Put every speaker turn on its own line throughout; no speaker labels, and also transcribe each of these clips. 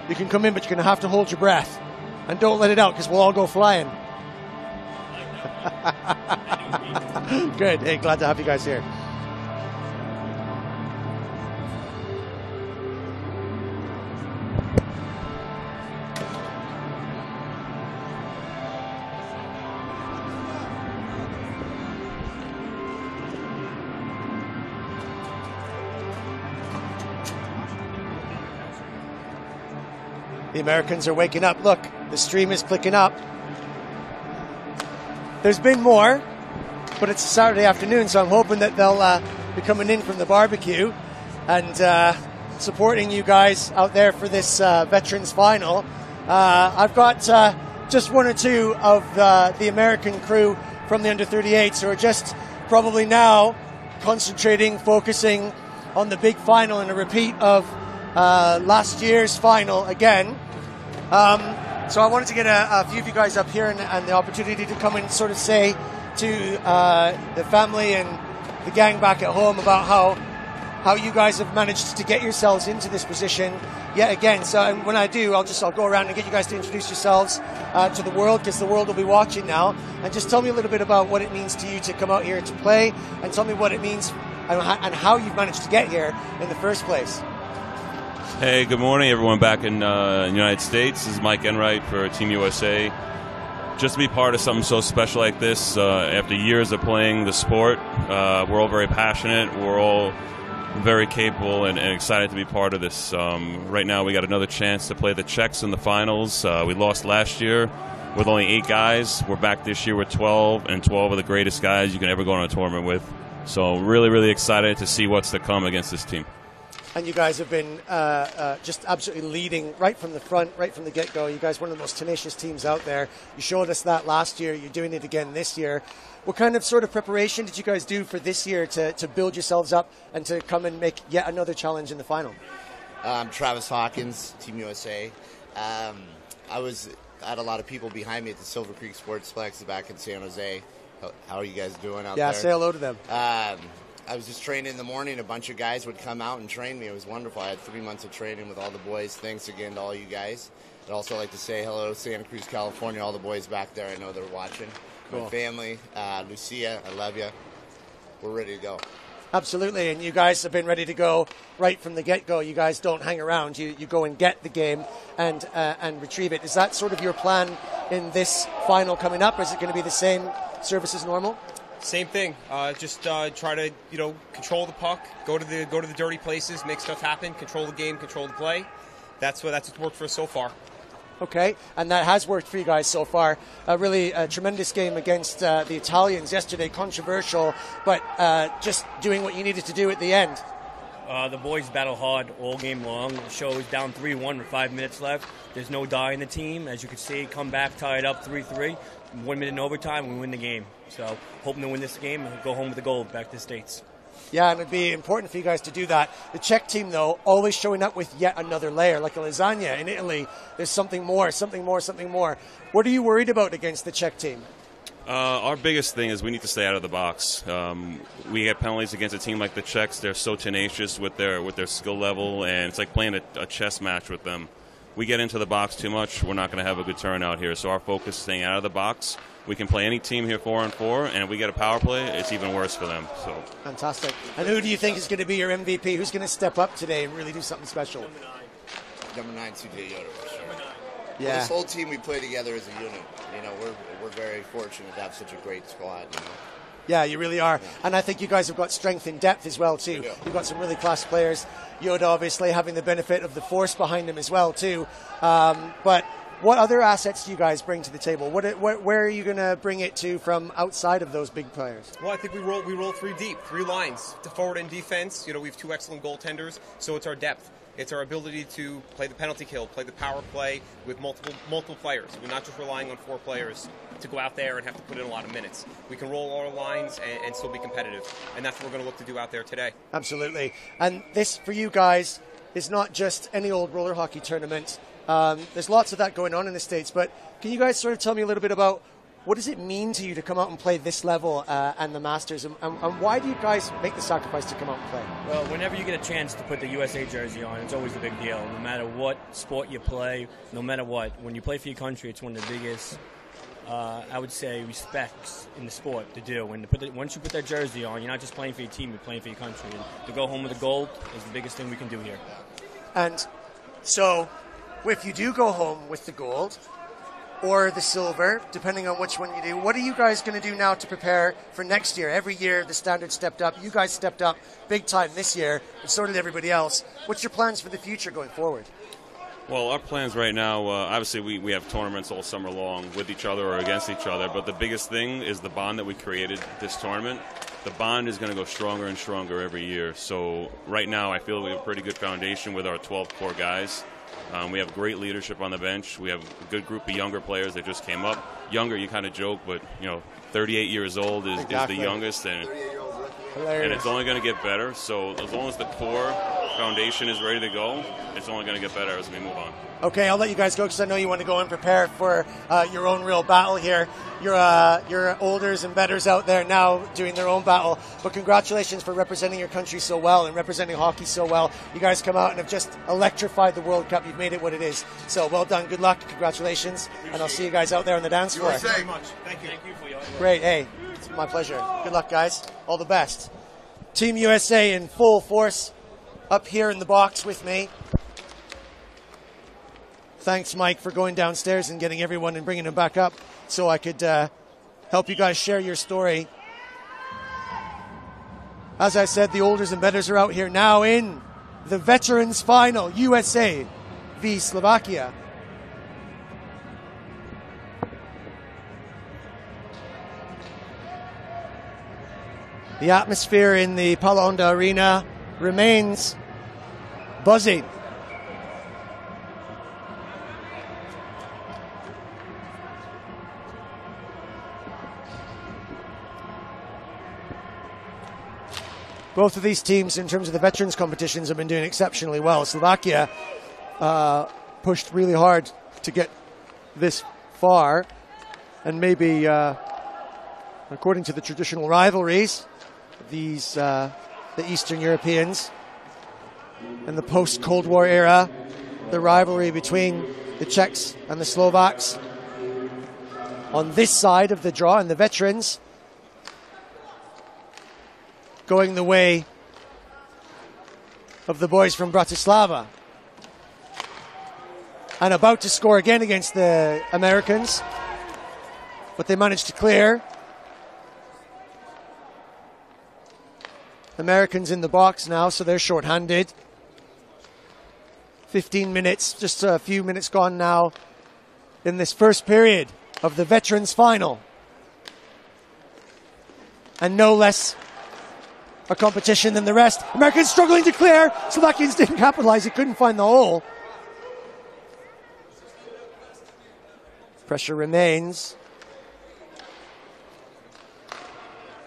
You can come in, but you're going to have to hold your breath. And don't let it out, because we'll all go flying. Good. Hey, glad to have you guys here. The Americans are waking up. Look, the stream is clicking up. There's been more, but it's a Saturday afternoon, so I'm hoping that they'll be coming in from the barbecue and supporting you guys out there for this Veterans Final. I've got just one or two of the American crew from the under-38s who are just probably now concentrating, focusing on the big final and a repeat of last year's final again. So I wanted to get a few of you guys up here and the opportunity to come and sort of say to the family and the gang back at home about how you guys have managed to get yourselves into this position yet again. So when I do, I'll go around and get you guys to introduce yourselves to the world, because the world will be watching now, and just tell me a little bit about what it means to you to come out here to play, and tell me what it means and how you've managed to get here in the first place.
Hey, good morning, everyone back in the United States. This is Mike Enright for Team USA. Just to be part of something so special like this, after years of playing the sport, we're all very passionate. We're all very capable and excited to be part of this. Right now, we got another chance to play the Czechs in the finals. We lost last year with only 8 guys. We're back this year with 12, and 12 of the greatest guys you can ever go on a tournament with. So really, really excited to see what's to come against this team.
And you guys have been just absolutely leading right from the front, right from the get-go. You guys are one of the most tenacious teams out there. You showed us that last year. You're doing it again this year. What kind of sort of preparation did you guys do for this year to build yourselves up and to come and make yet another challenge in the final?
I'm Travis Hawkins, Team USA. I had a lot of people behind me at the Silver Creek Sportsplex back in San Jose. How are you guys doing out there?
Yeah, say hello to them.
I was just training in the morning. A bunch of guys would come out and train me. It was wonderful. I had 3 months of training with all the boys. Thanks again to all you guys. I'd also like to say hello to Santa Cruz, California, all the boys back there. I know they're watching. Cool. My family, Lucia, I love you. We're ready to go.
Absolutely, and you guys have been ready to go right from the get-go. You guys don't hang around. You go and get the game and retrieve it. Is that sort of your plan in this final coming up, or is it going to be the same service as normal?
Same thing. Just try to control the puck, go to the dirty places, make stuff happen, control the game, control the play. That's what's worked for us so far.
Okay, and that has worked for you guys so far. Really a tremendous game against the Italians yesterday, controversial, but just doing what you needed to do at the end.
The boys battle hard all game long. The show is down 3-1 with 5 minutes left. There's no die in the team. As you can see, come back, tie it up 3-3. 1 minute in overtime, we win the game. So hoping to win this game and go home with the gold back to the States.
Yeah, and it'd be important for you guys to do that. The Czech team, though, always showing up with yet another layer. Like a lasagna in Italy, there's something more, something more, something more. What are you worried about against the Czech team?
Our biggest thing is we need to stay out of the box. We get penalties against a team like the Czechs. They're so tenacious with their skill level, and it's like playing a chess match with them. We get into the box too much, we're not going to have a good turnout here. So our focus is staying out of the box. We can play any team here 4-on-4, and if we get a power play, it's even worse for them. So
fantastic. And who do you think is going to be your MVP? Who's going to step up today and really do something special?
Number 9, CJ Yoder, for sure.
Yeah.
Well, this whole team, we play together as a unit. You know, we're very fortunate to have such a great squad. You know?
Yeah, you really are. Yeah. And I think you guys have got strength in depth as well, too. You've got some really class players. Yoda, obviously, having the benefit of the force behind him as well, too. But what other assets do you guys bring to the table? Where are you going to bring it to from outside of those big players?
Well, I think we roll 3 deep, 3 lines, to forward and defense. You know, we have 2 excellent goaltenders, so it's our depth. It's our ability to play the penalty kill, play the power play with multiple players. We're not just relying on 4 players to go out there and have to put in a lot of minutes. We can roll all our lines and still be competitive, and that's what we're going to look to do out there today. Absolutely.
And this, for you guys, is not just any old roller hockey tournament. There's lots of that going on in the States, but can you guys sort of tell me a little bit about what does it mean to you to come out and play this level and the Masters, and why do you guys make the sacrifice to come out and play?
Well, whenever you get a chance to put the USA jersey on, it's always a big deal. No matter what sport you play, no matter what, when you play for your country, it's one of the biggest, I would say, respects in the sport to do. Once you put that jersey on, you're not just playing for your team, you're playing for your country. And to go home with the gold is the biggest thing we can do here.
And so, if you do go home with the gold or the silver, depending on which one you do, what are you guys going to do now to prepare for next year? Every year the standard stepped up. You guys stepped up big time this year, and so did everybody else. What's your plans for the future going forward?
Well, our plans right now, obviously we have tournaments all summer long with each other or against each other, but the biggest thing is the bond that we created this tournament. The bond is going to go stronger and stronger every year. So right now I feel we have a pretty good foundation with our 12 core guys. We have great leadership on the bench. We have a good group of younger players that just came up. Younger, you kind of joke, but 38 years old is the youngest, and it's only going to get better. So as long as the core foundation is ready to go, it's only going to get better as we move on.
Okay, I'll let you guys go because I know you want to go and prepare for your own real battle here. Your olders and betters out there now doing their own battle. But congratulations for representing your country so well and representing hockey so well. You guys come out and have just electrified the World Cup. You've made it what it is. So well done. Good luck. Congratulations. And I'll see you guys out there on the dance floor.
Thank you very much. Thank you for your
Great. Hey, it's my pleasure. Good luck, guys. All the best. Team USA in full force up here in the box with me. Thanks, Mike, for going downstairs and getting everyone and bringing them back up so I could help you guys share your story. As I said, the olders and betters are out here now in the Veterans Final, USA v Slovakia. The atmosphere in the Pala Honda Arena remains buzzing. Both of these teams, in terms of the veterans competitions, have been doing exceptionally well. Slovakia pushed really hard to get this far, and maybe, according to the traditional rivalries, these the Eastern Europeans in the post-Cold War era, the rivalry between the Czechs and the Slovaks on this side of the draw, and the veterans going the way of the boys from Bratislava. And about to score again against the Americans, but they managed to clear. Americans in the box now, so they're short-handed. 15 minutes, just a few minutes gone now in this first period of the veterans final. And no less a competition than the rest. Americans struggling to clear. Slovakians didn't capitalize. He couldn't find the hole. Pressure remains.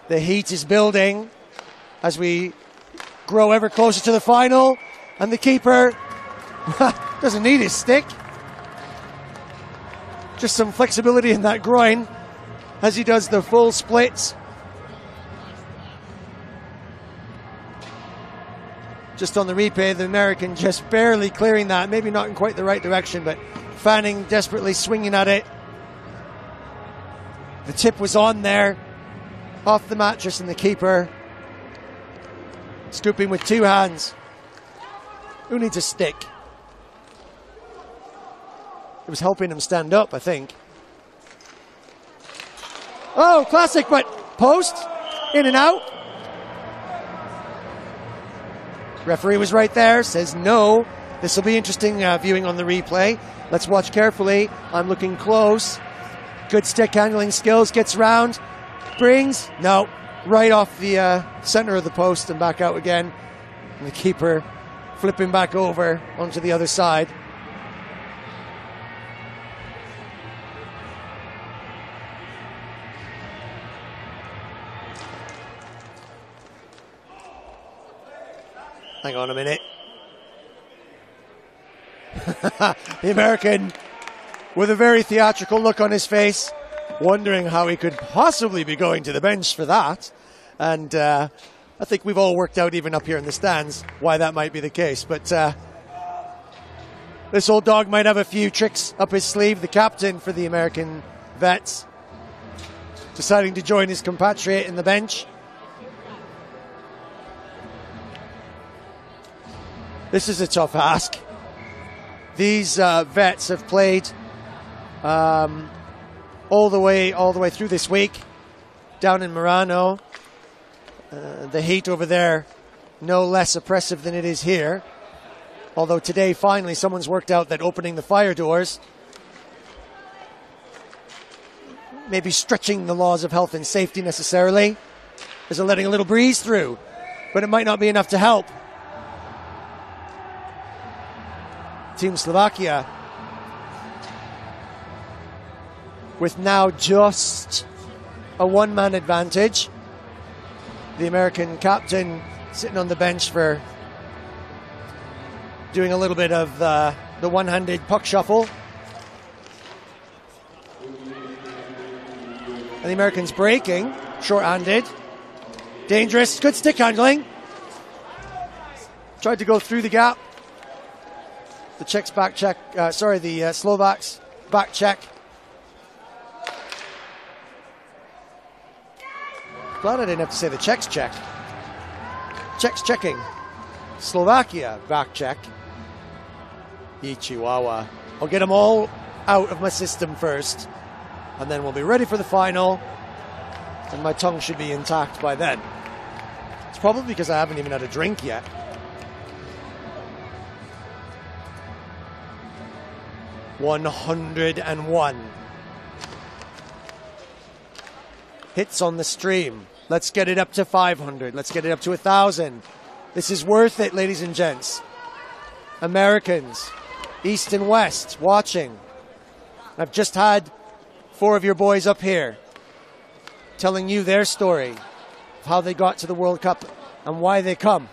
The heat is building as we grow ever closer to the final. And the keeper doesn't need his stick. Just some flexibility in that groin as he does the full splits. Just on the replay, the American just barely clearing that. Maybe not in quite the right direction, but Fanning desperately swinging at it. The tip was on there, off the mattress, and the keeper scooping with two hands. Who needs a stick? It was helping him stand up, I think. Oh, classic, but post, in and out. Referee was right there, says no. This will be interesting viewing on the replay. Let's watch carefully. I'm looking close. Good stick handling skills, gets round, brings, no, right off the center of the post and back out again. And the keeper flipping back over onto the other side. Hang on a minute. The American with a very theatrical look on his face, wondering how he could possibly be going to the bench for that. And I think we've all worked out, even up here in the stands, why that might be the case. But this old dog might have a few tricks up his sleeve. The captain for the American vets deciding to join his compatriot in the bench. This is a tough ask. These vets have played all the way through this week down in Murano. The heat over there, no less oppressive than it is here. Although today, finally, someone's worked out that opening the fire doors, maybe stretching the laws of health and safety necessarily, is letting a little breeze through, but it might not be enough to help. Team Slovakia with now just a one-man advantage. The American captain sitting on the bench for doing a little bit of the one-handed puck shuffle. And the Americans breaking, short-handed. Dangerous, good stick handling. Tried to go through the gap. The Czechs back check, the Slovaks back check. Glad I didn't have to say the Czechs check. Czechs checking. Slovakia back check. Chihuahua. I'll get them all out of my system first, and then we'll be ready for the final, and my tongue should be intact by then. It's probably because I haven't even had a drink yet. .101 hits on the stream. Let's get it up to 500. Let's get it up to 1,000. This is worth it, ladies and gents. Americans, East and West, watching. I've just had 4 of your boys up here telling you their story of how they got to the World Cup and why they come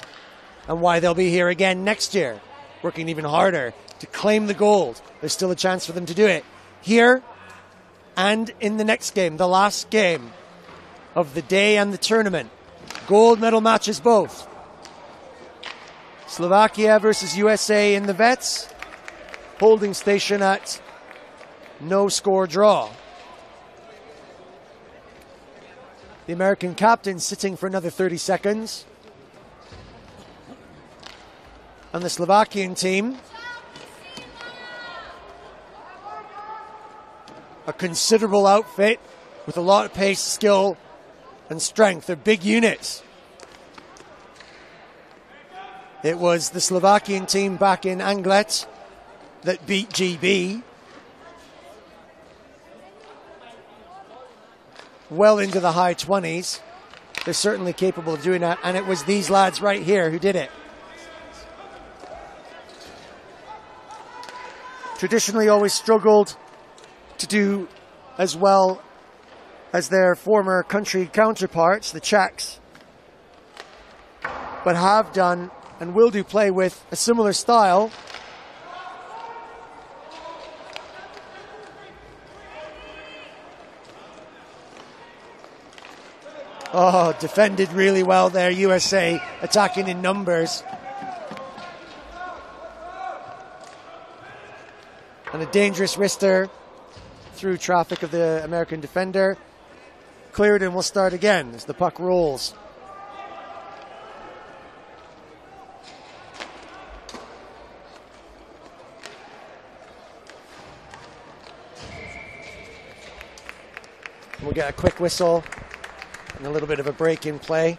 and why they'll be here again next year, working even harder to claim the gold. There's still a chance for them to do it here and in the next game, the last game of the day and the tournament. Gold medal matches both. Slovakia versus USA in the vets. Holding station at no score draw. The American captain sitting for another 30 seconds. And the Slovakian team, a considerable outfit with a lot of pace, skill, and strength. They're big units. It was the Slovakian team back in Anglet that beat GB well into the high 20s. They're certainly capable of doing that, and it was these lads right here who did it. Traditionally always struggled to do as well as their former country counterparts, the Czechs, but have done and will do play with a similar style. Oh, defended really well there, USA attacking in numbers. And a dangerous wrister through traffic of the American defender. Cleared, and we'll start again as the puck rolls. We'll get a quick whistle and a little bit of a break in play.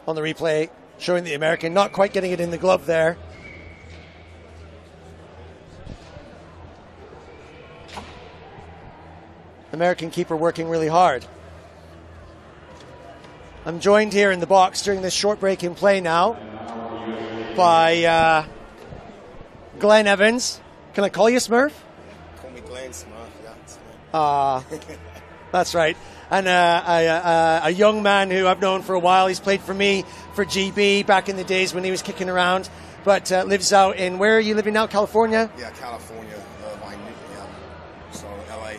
On the replay, showing the American not quite getting it in the glove there. American keeper working really hard. I'm joined here in the box during this short break in play now by Glenn Evans. Can I call you Smurf?
Call me Glenn Smurf, yeah.
That's right. And a young man who I've known for a while. He's played for me for GB back in the days when he was kicking around, but lives out in, where are you living now, California?
Yeah, California, so LA.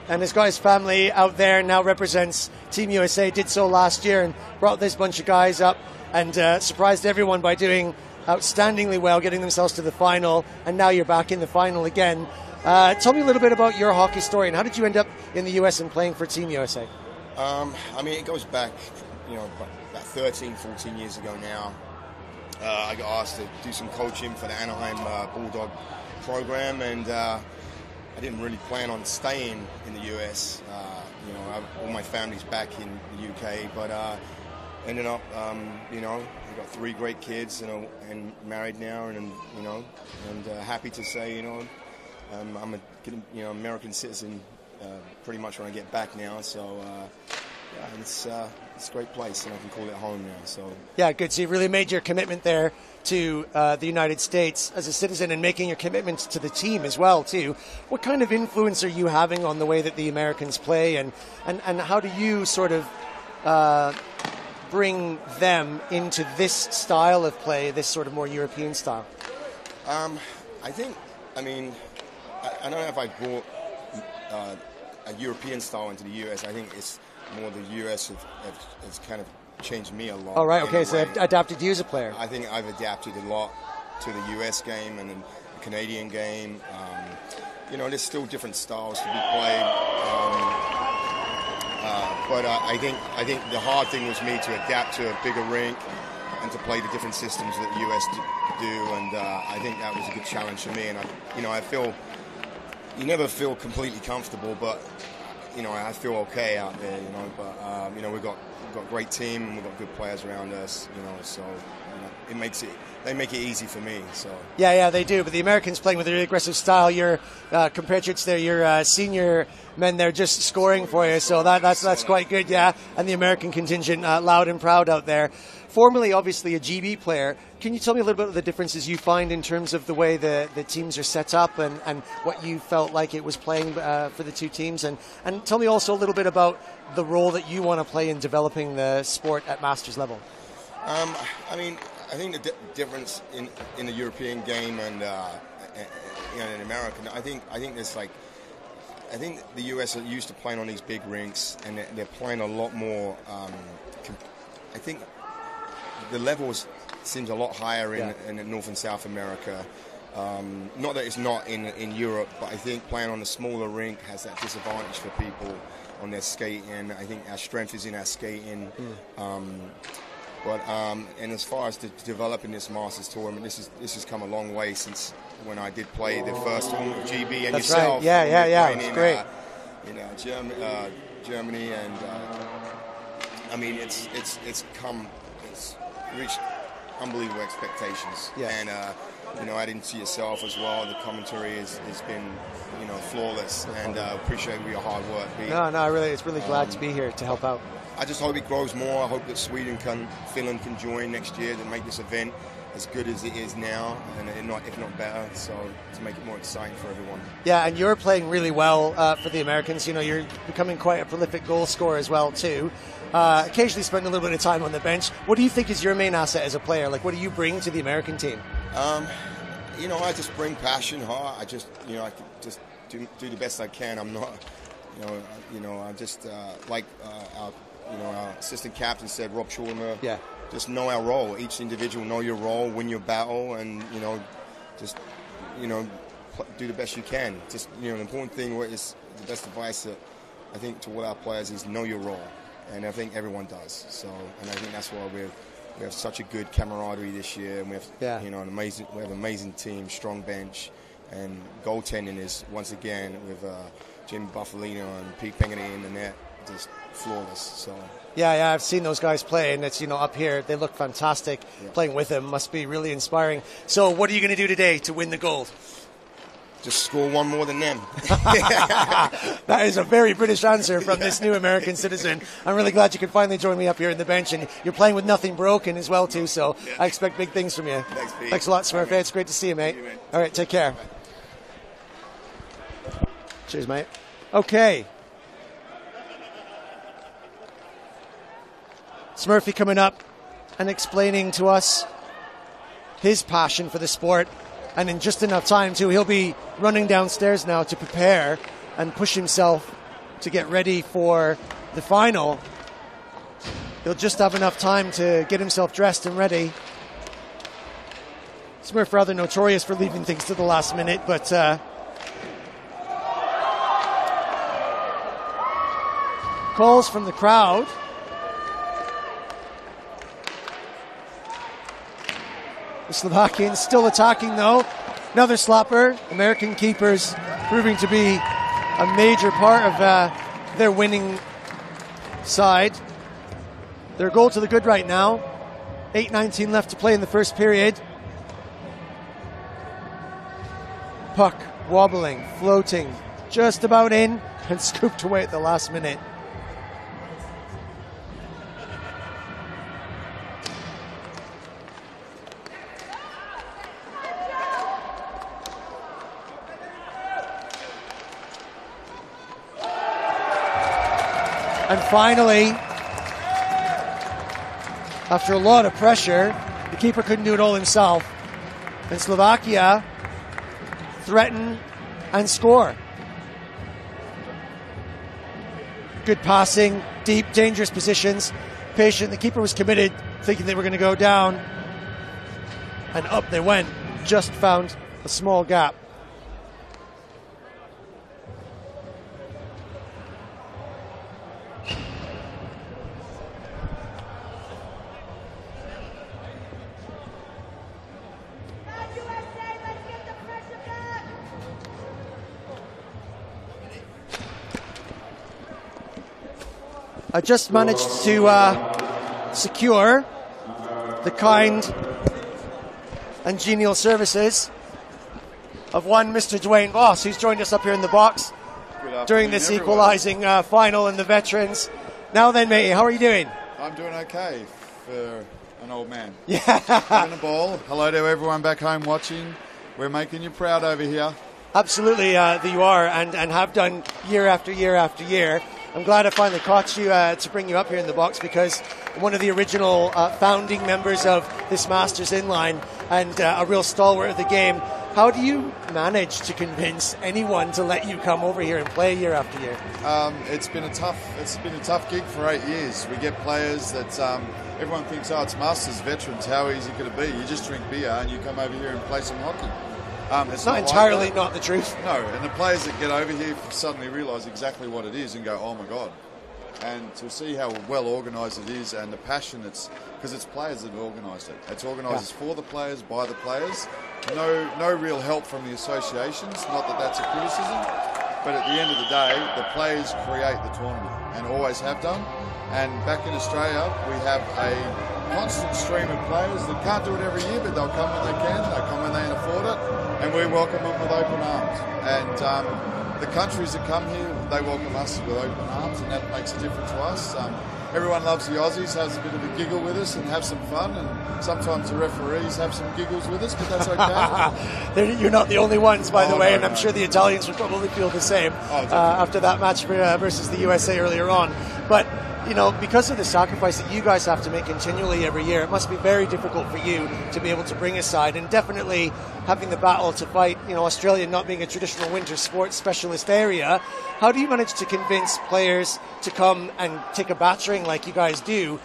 And has got his family out there, now represents Team USA, did so last year and brought this bunch of guys up and surprised everyone by doing outstandingly well, getting themselves to the final, and now you're back in the final again. Tell me a little bit about your hockey story and how did you end up in the US and playing for Team USA?
I mean, it goes back, about 13, 14 years ago now. I got asked to do some coaching for the Anaheim Bulldog program, and I didn't really plan on staying in the US. All my family's back in the UK, but ended up, I've got 3 great kids, and married now, and happy to say, I'm a American citizen pretty much when I get back now. So it's a great place, and I can call it home now. So
yeah, good. So you really made your commitment there to the United States as a citizen, and making your commitment to the team as well too. What kind of influence are you having on the way that the Americans play, and how do you sort of bring them into this style of play, this sort of more European style?
I don't know if I brought a European style into the US. I think it's more the US has kind of changed me a lot.
Oh, right, okay, so I've adapted you as a player.
I think I've adapted a lot to the US game and the Canadian game. There's still different styles to be played. But I think the hard thing was me to adapt to a bigger rink and to play the different systems that the US do, and I think that was a good challenge for me. And I feel you never feel completely comfortable, but I feel okay out there. But we've got a great team and we've got good players around us. So they make it easy for me. So
yeah, they do. But the Americans playing with a really aggressive style. Your compatriots there, your senior men there, just scoring for you. So that's quite good. Yeah, and the American contingent loud and proud out there. Formerly, obviously, a GB player. Can you tell me a little bit of the differences you find in terms of the way the teams are set up and what you felt like it was playing for the two teams? And tell me also a little bit about the role that you want to play in developing the sport at Masters level.
I mean, I think the difference in the European game and in American, I think there's like, I think the US are used to playing on these big rinks, and they're playing a lot more. I think the levels seems a lot higher in North and South America. Not that it's not in Europe, but I think playing on a smaller rink has that disadvantage for people on their skating. I think our strength is in our skating. And as far as developing this Masters tournament, this has come a long way since when I did play the first tournament with GB and
That's
yourself.
Right. Yeah. It's great.
Germany, and I mean it's reached unbelievable expectations.
Yeah.
And adding to yourself as well, the commentary has been flawless, and appreciate your hard work.
It's really glad to be here to help out.
I just hope it grows more. I hope that Finland can join next year to make this event as good as it is now, and if not better, so to make it more exciting for everyone. Yeah,
and you're playing really well for the Americans. You're becoming quite a prolific goal scorer as well too. Occasionally spending a little bit of time on the bench. What do you think is your main asset as a player? Like, what do you bring to the American team?
I just bring passion, heart. I just do the best I can. I'm not, I just like our assistant captain said, Rob Schulmer.
Yeah.
Just know our role. Each individual know your role, win your battle, and just do the best you can. Just the important thing is the best advice that I think to all our players is know your role, and I think everyone does. So, and I think that's why we have such a good camaraderie this year, and we have an amazing team, strong bench, and goaltending is once again with Jim Buffalino and Pete Pingerty in the net, just flawless. So.
Yeah, I've seen those guys play, and it's up here. They look fantastic. Yeah. Playing with them must be really inspiring. So, what are you going to do today to win the gold?
Just score one more than them.
That is a very British answer from this new American citizen. I'm really glad you could finally join me up here in the bench, and you're playing with nothing broken as well too. So I expect big things from you.
Thanks, Pete.
Thanks a lot, Smurf. It's great to see you, mate.
See you, mate.
All right, take care. Cheers, mate. Okay. Smurfy coming up and explaining to us his passion for the sport, and in just enough time too, he'll be running downstairs now to prepare and push himself to get ready for the final. He'll just have enough time to get himself dressed and ready. Smurf rather notorious for leaving things to the last minute, but calls from the crowd. The Slovakians still attacking though. Another slapper. American keepers proving to be a major part of their winning side. Their goal to the good right now. 8:19 left to play in the first period. Puck wobbling, floating, just about in, and scooped away at the last minute. And finally, after a lot of pressure, the keeper couldn't do it all himself. And Slovakia threaten and score. Good passing, deep, dangerous positions. Patient, the keeper was committed, thinking they were going to go down. And up they went, just found a small gap. I just managed to secure the kind and genial services of one Mr. Dwayne Voss, who's joined us up here in the box during this equalising final in the veterans. Now then, matey, how are you doing?
I'm doing okay for an old man.
Yeah.
Playing the ball. Hello to everyone back home watching. We're making you proud over here.
Absolutely, you are, and have done year after year after year. I'm glad I finally caught you to bring you up here in the box, because one of the original founding members of this Masters Inline and a real stalwart of the game. How do you manage to convince anyone to let you come over here and play year after year?
It's been a tough gig for 8 years. We get players that everyone thinks, oh, it's Masters veterans. How easy could it be? You just drink beer and you come over here and play some hockey. It's not
entirely
like
not the truth.
No, and the players that get over here suddenly realise exactly what it is and go, oh my God. And to see how well organised it is and the passion, because it's players that have organised it. It's organised for the players, by the players. No real help from the associations, not that that's a criticism, but at the end of the day, the players create the tournament and always have done. And back in Australia, we have a constant stream of players that can't do it every year, but they'll come when they can, they'll come when they can afford it, and we welcome them with open arms. And the countries that come here, they welcome us with open arms, and that makes a difference to us. Everyone loves the Aussies, has a bit of a giggle with us and have some fun, and sometimes the referees have some giggles with us, but that's okay.
You're not the only ones, by the way, and I'm sure the Italians would probably feel the same after that match versus the USA earlier on. But you know, because of the sacrifice that you guys have to make continually every year, it must be very difficult for you to be able to bring a side, and definitely having the battle to fight, you know, Australia not being a traditional winter sports specialist area. How do you manage to convince players to come and take a battering like you guys do?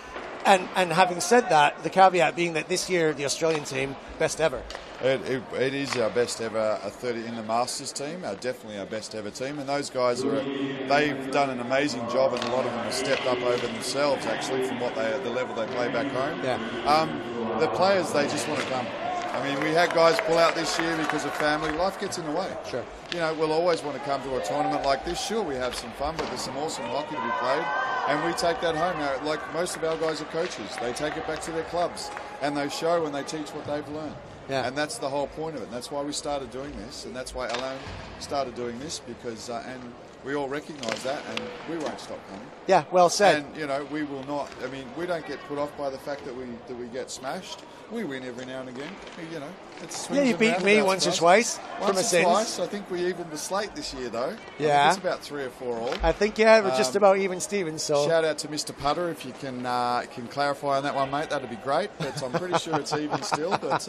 And having said that, the caveat being that this year, the Australian team, best ever.
It is our best ever 30 in the Masters team, definitely our best ever team. And those guys, they've done an amazing job, and a lot of them have stepped up over themselves, actually, from the level they play back home.
Yeah.
The players, they just want to come. I mean, we had guys pull out this year because of family. Life gets in the way.
Sure.
You know, we'll always want to come to a tournament like this. Sure, we have some fun, but there's some awesome hockey to be played. And we take that home. Now, like most of our guys are coaches. They take it back to their clubs, and they show and they teach what they've learned.
Yeah.
And that's the whole point of it. And that's why we started doing this. And that's why Alain started doing this, because, and we all recognise that, and we won't stop coming.
Yeah, well said.
And, you know, we will not, I mean, we don't get put off by the fact that we get smashed. We win every now and again. You know, it's swings.
Yeah, you beat me once or twice from a sins.
Twice. I think we evened the slate this year, though.
Yeah.
It's about 3 or 4 all.
I think, yeah, we're just about even Stevens. So
shout out to Mr. Putter, if you can clarify on that one, mate. That'd be great. But I'm pretty sure it's even still. But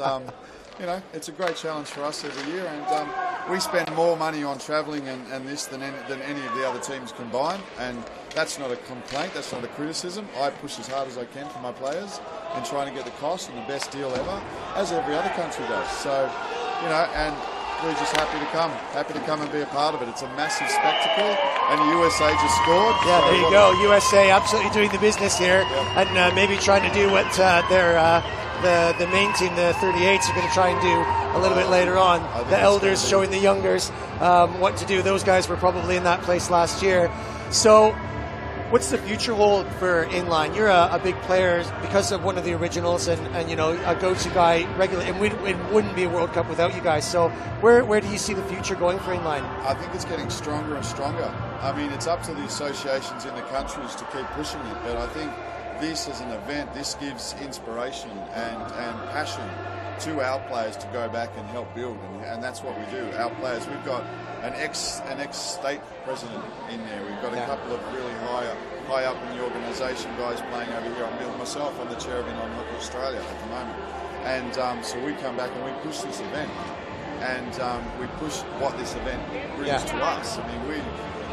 you know, it's a great challenge for us every year, and we spend more money on travelling and this than any of the other teams combined, and that's not a complaint, that's not a criticism. I push as hard as I can for my players in trying to get the cost and the best deal ever, as every other country does. So, you know, and we're just happy to come and be a part of it. It's a massive spectacle, and the USA just scored.
Yeah, so there you go. USA absolutely doing the business here, and maybe trying to do what the main team, the 38s, are going to try and do a little bit later on. The elders showing the youngers what to do. Those guys were probably in that place last year. So what's the future hold for Inline? You're a big player because of one of the originals, and you know, a go-to guy regularly. And it wouldn't be a World Cup without you guys. So where do you see the future going for Inline?
I think it's getting stronger and stronger. I mean, it's up to the associations in the countries to keep pushing it, but I think this as an event, this gives inspiration and passion to our players to go back and help build, and that's what we do. Our players, we've got an ex-state president in there. We've got a couple of really high up in the organisation guys playing over here. Myself, I'm the chair of Inline Hockey Australia at the moment, and so we come back and we push this event, and we push what this event brings to us. I mean,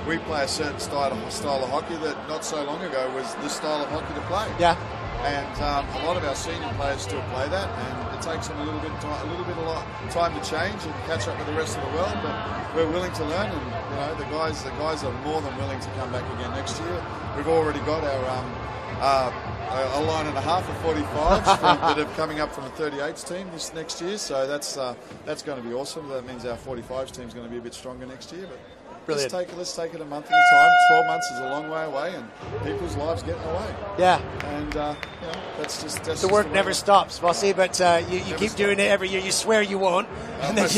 we play a certain style of hockey that not so long ago was the style of hockey to play.
Yeah.
And a lot of our senior players still play that, and it takes them a little bit of time to change and catch up with the rest of the world. But we're willing to learn, and you know, the guys are more than willing to come back again next year. We've already got our a line and a half of 45s that are coming up from the 38s team this next year. So that's going to be awesome. That means our 45s team is going to be a bit stronger next year. But
Brilliant.
Let's take it a month at a time. 12 months is a long way away, and people's lives get in the way.
Yeah.
And that's
the work never stops, Vossi, but you keep doing it every year. You swear you won't, and then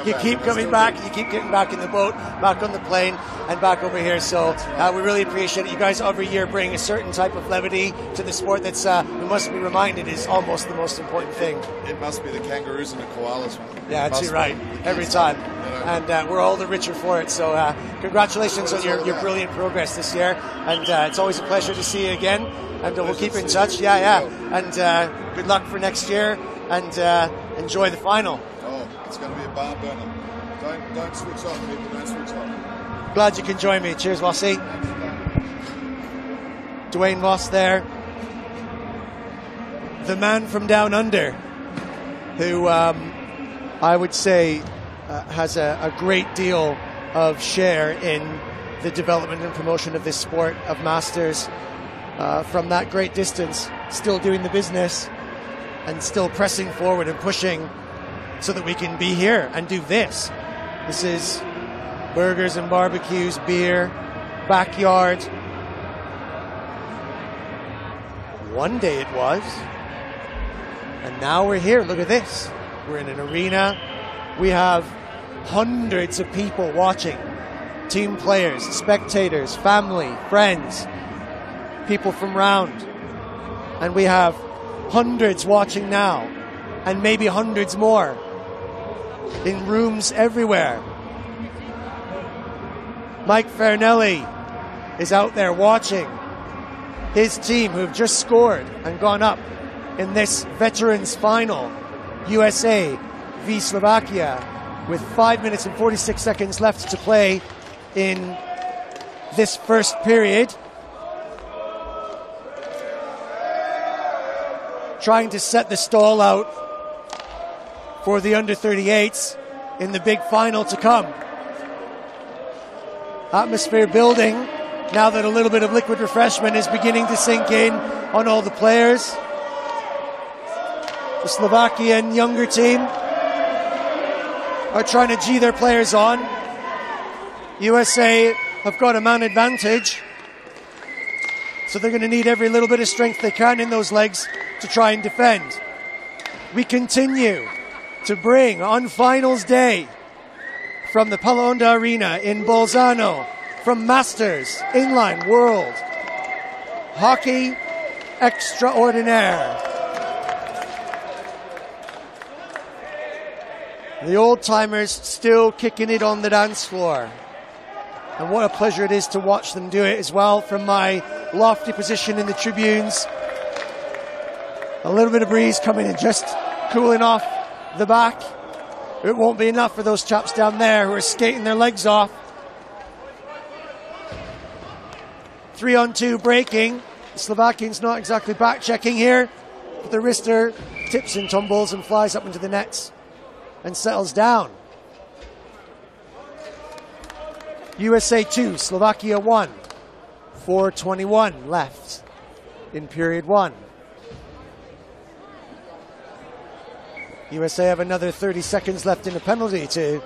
you keep coming back. You keep getting back in the boat, back on the plane, and back over here. So we really appreciate it. You guys every year bring a certain type of levity to the sport that's, we must be reminded, is almost the most important thing.
It must be the kangaroos and the koalas, man.
Yeah, that's right. Every time. And we're all the richer for it. So congratulations on your brilliant progress this year. And it's always a pleasure to see you again. And we'll keep in touch. Yeah. And good luck for next year. And enjoy the final.
Oh, it's going to be a barn burner. Don't switch off, people. Don't switch off.
Glad you can join me. Cheers, Vossi. Dwayne Voss there. The man from down under, who I would say has a great deal of share in the development and promotion of this sport of Masters from that great distance, still doing the business and still pressing forward and pushing so that we can be here and do this. This is burgers and barbecues, beer, backyard. One day it was, and now we're here. Look at this. We're in an arena. We have hundreds of people watching. Team players, spectators, family, friends, people from round. And we have hundreds watching now, and maybe hundreds more in rooms everywhere. Mike Farinelli is out there watching his team, who have just scored and gone up in this veterans final, USA v Slovakia, with 5 minutes and 46 seconds left to play in this first period. Trying to set the stall out for the under-38s in the big final to come. Atmosphere building now that a little bit of liquid refreshment is beginning to sink in on all the players. The Slovakian younger team are trying to G their players on. USA have got a man advantage, so they're going to need every little bit of strength they can in those legs to try and defend. We continue to bring on finals day from the Palonda Arena in Bolzano, from Masters, Inline, World, Hockey Extraordinaire. The old-timers still kicking it on the dance floor. And what a pleasure it is to watch them do it as well from my lofty position in the tribunes. A little bit of breeze coming in, just cooling off the back. It won't be enough for those chaps down there who are skating their legs off. 3-on-2 breaking. The Slovakians not exactly back checking here, but the wrister tips and tumbles and flies up into the nets and settles down. USA 2, Slovakia 1. 4:21 left in period 1. USA have another 30 seconds left in the penalty to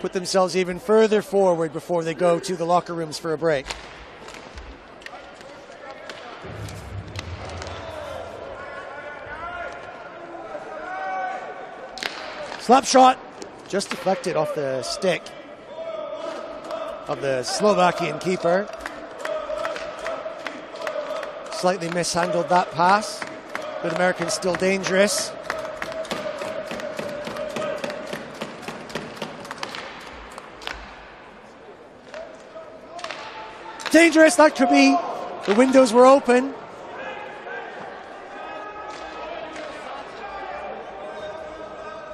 put themselves even further forward before they go to the locker rooms for a break. Slap shot, just deflected off the stick of the Slovakian keeper. Slightly mishandled that pass, but Americans still dangerous. Dangerous, that could be. The windows were open.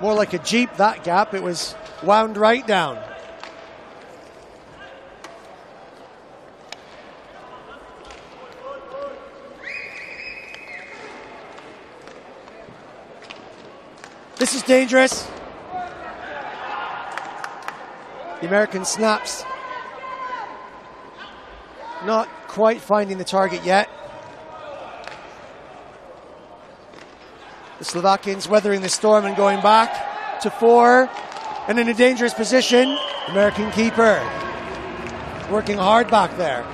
More like a Jeep, that gap. It was wound right down. This is dangerous. The American snaps. Not quite finding the target yet. The Slovakians weathering the storm and going back to 4. And in a dangerous position, American keeper working hard back there.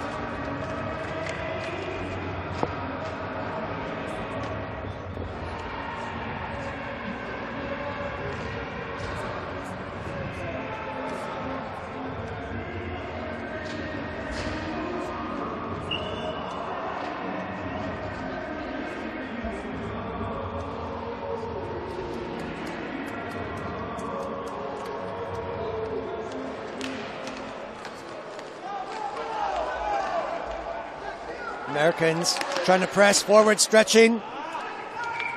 Americans trying to press forward, stretching.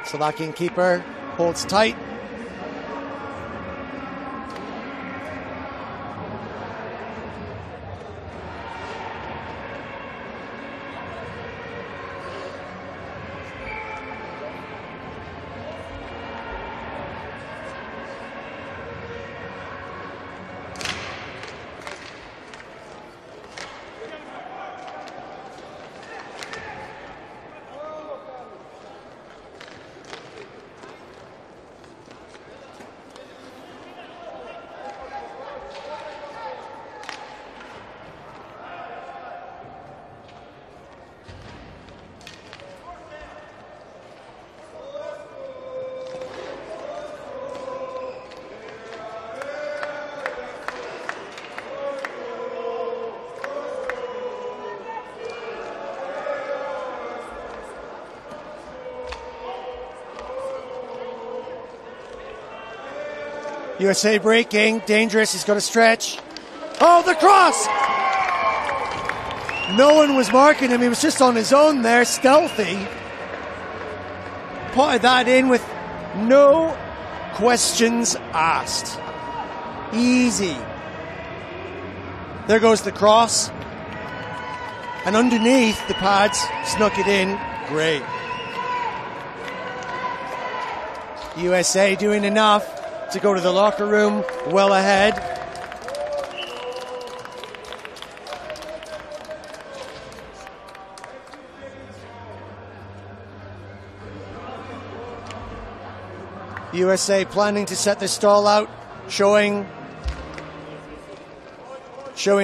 Slovakian keeper holds tight. USA breaking, dangerous, he's got to stretch. Oh, the cross! No one was marking him, he was just on his own there, stealthy. Potted that in with no questions asked. Easy. There goes the cross. And underneath the pads, snuck it in. Great. USA doing enough to go to the locker room well ahead. USA planning to set the stall out, showing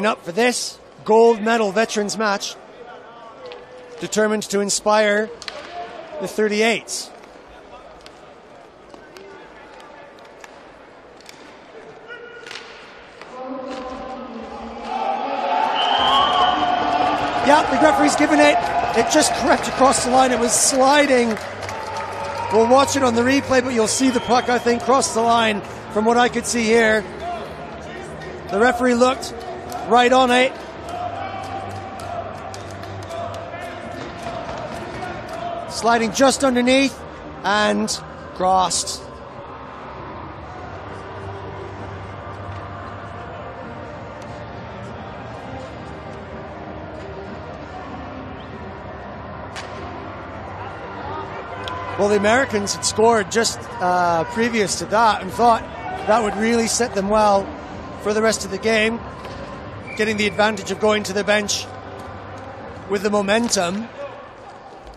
up for this gold medal veterans match, determined to inspire the 38s. Yeah, the referee's given it. It just crept across the line. It was sliding. We'll watch it on the replay, but you'll see the puck, I think, cross the line from what I could see here. The referee looked right on it. Sliding just underneath and crossed. Well, the Americans had scored just previous to that and thought that would really set them well for the rest of the game, getting the advantage of going to the bench with the momentum.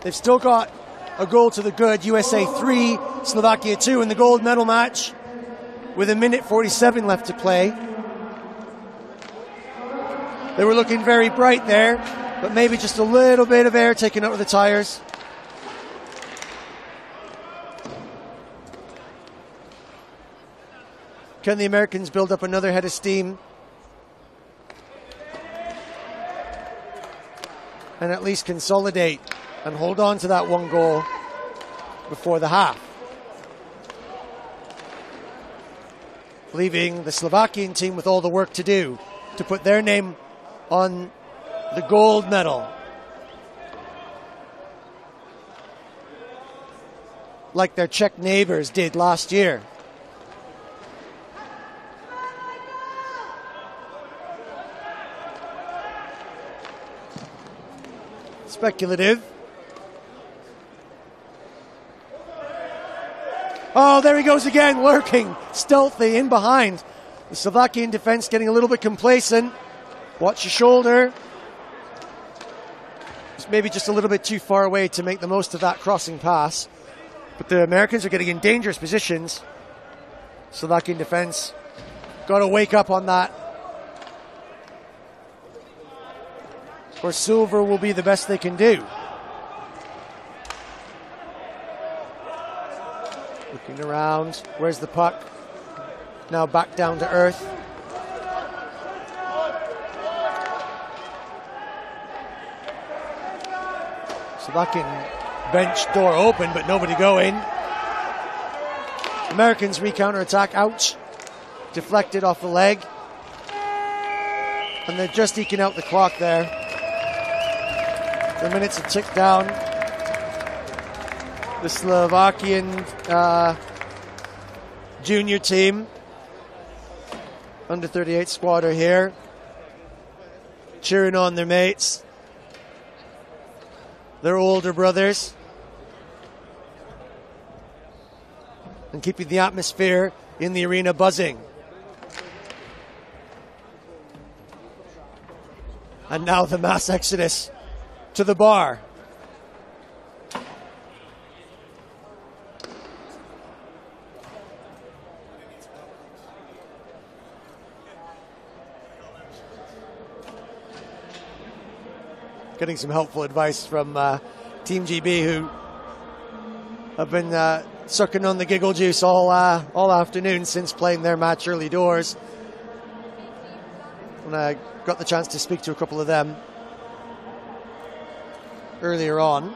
They've still got a goal to the good. USA 3, Slovakia 2 in the gold medal match with 1:47 left to play. They were looking very bright there, but maybe just a little bit of air taken out of the tires. Can the Americans build up another head of steam and at least consolidate and hold on to that one goal before the half, leaving the Slovakian team with all the work to do to put their name on the gold medal, like their Czech neighbors did last year. Speculative. Oh, there he goes again, lurking, stealthy, in behind. The Slovakian defense getting a little bit complacent. Watch your shoulder. It's maybe just a little bit too far away to make the most of that crossing pass. But the Americans are getting in dangerous positions. Slovakian defense got to wake up on that. Or silver will be the best they can do. Looking around. Where's the puck? Now back down to earth. Slovakian bench door open, but nobody going. Americans re-counter-attack. Ouch. Deflected off the leg. And they're just eking out the clock there. The minutes have ticked down. The Slovakian junior team, under 38 squad, are here, cheering on their mates, their older brothers, and keeping the atmosphere in the arena buzzing. And now the mass exodus to the bar. Getting some helpful advice from Team GB, who have been sucking on the giggle juice all afternoon since playing their match early doors. And I got the chance to speak to a couple of them earlier on.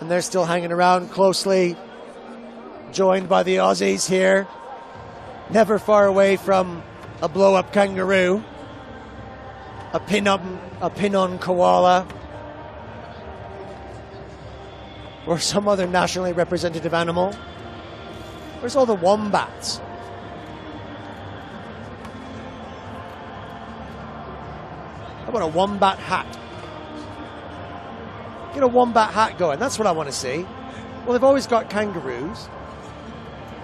And they're still hanging around closely, joined by the Aussies here. Never far away from a blow-up kangaroo, a pin-on koala, or some other nationally representative animal. Where's all the wombats? How about a wombat hat? Get a wombat hat going. That's what I want to see. Well, they've always got kangaroos,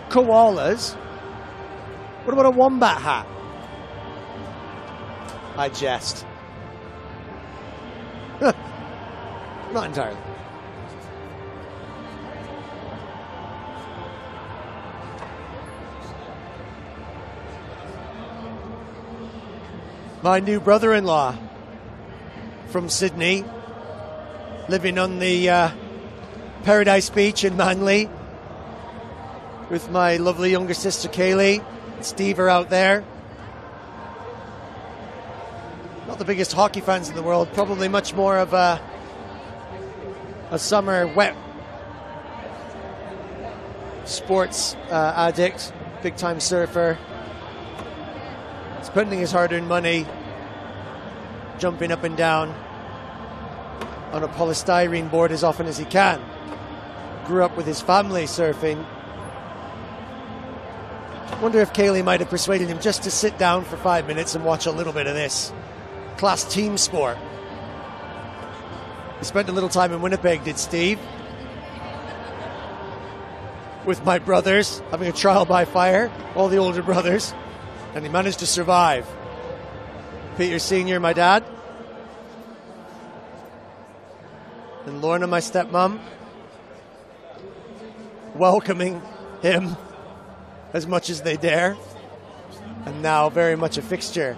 koalas. What about a wombat hat? I jest. Not entirely. My new brother-in-law from Sydney, living on the Paradise Beach in Manly with my lovely younger sister Kaylee. Steve are out there. Not the biggest hockey fans in the world, probably much more of a summer wet sports addict, big time surfer. Spending his hard-earned money jumping up and down on a polystyrene board as often as he can. Grew up with his family surfing. Wonder if Kaylee might have persuaded him just to sit down for 5 minutes and watch a little bit of this class team sport. He spent a little time in Winnipeg, did Steve, with my brothers, having a trial by fire, all the older brothers, and he managed to survive. Peter Sr., my dad, and Lorna, my stepmom, welcoming him as much as they dare, and now very much a fixture.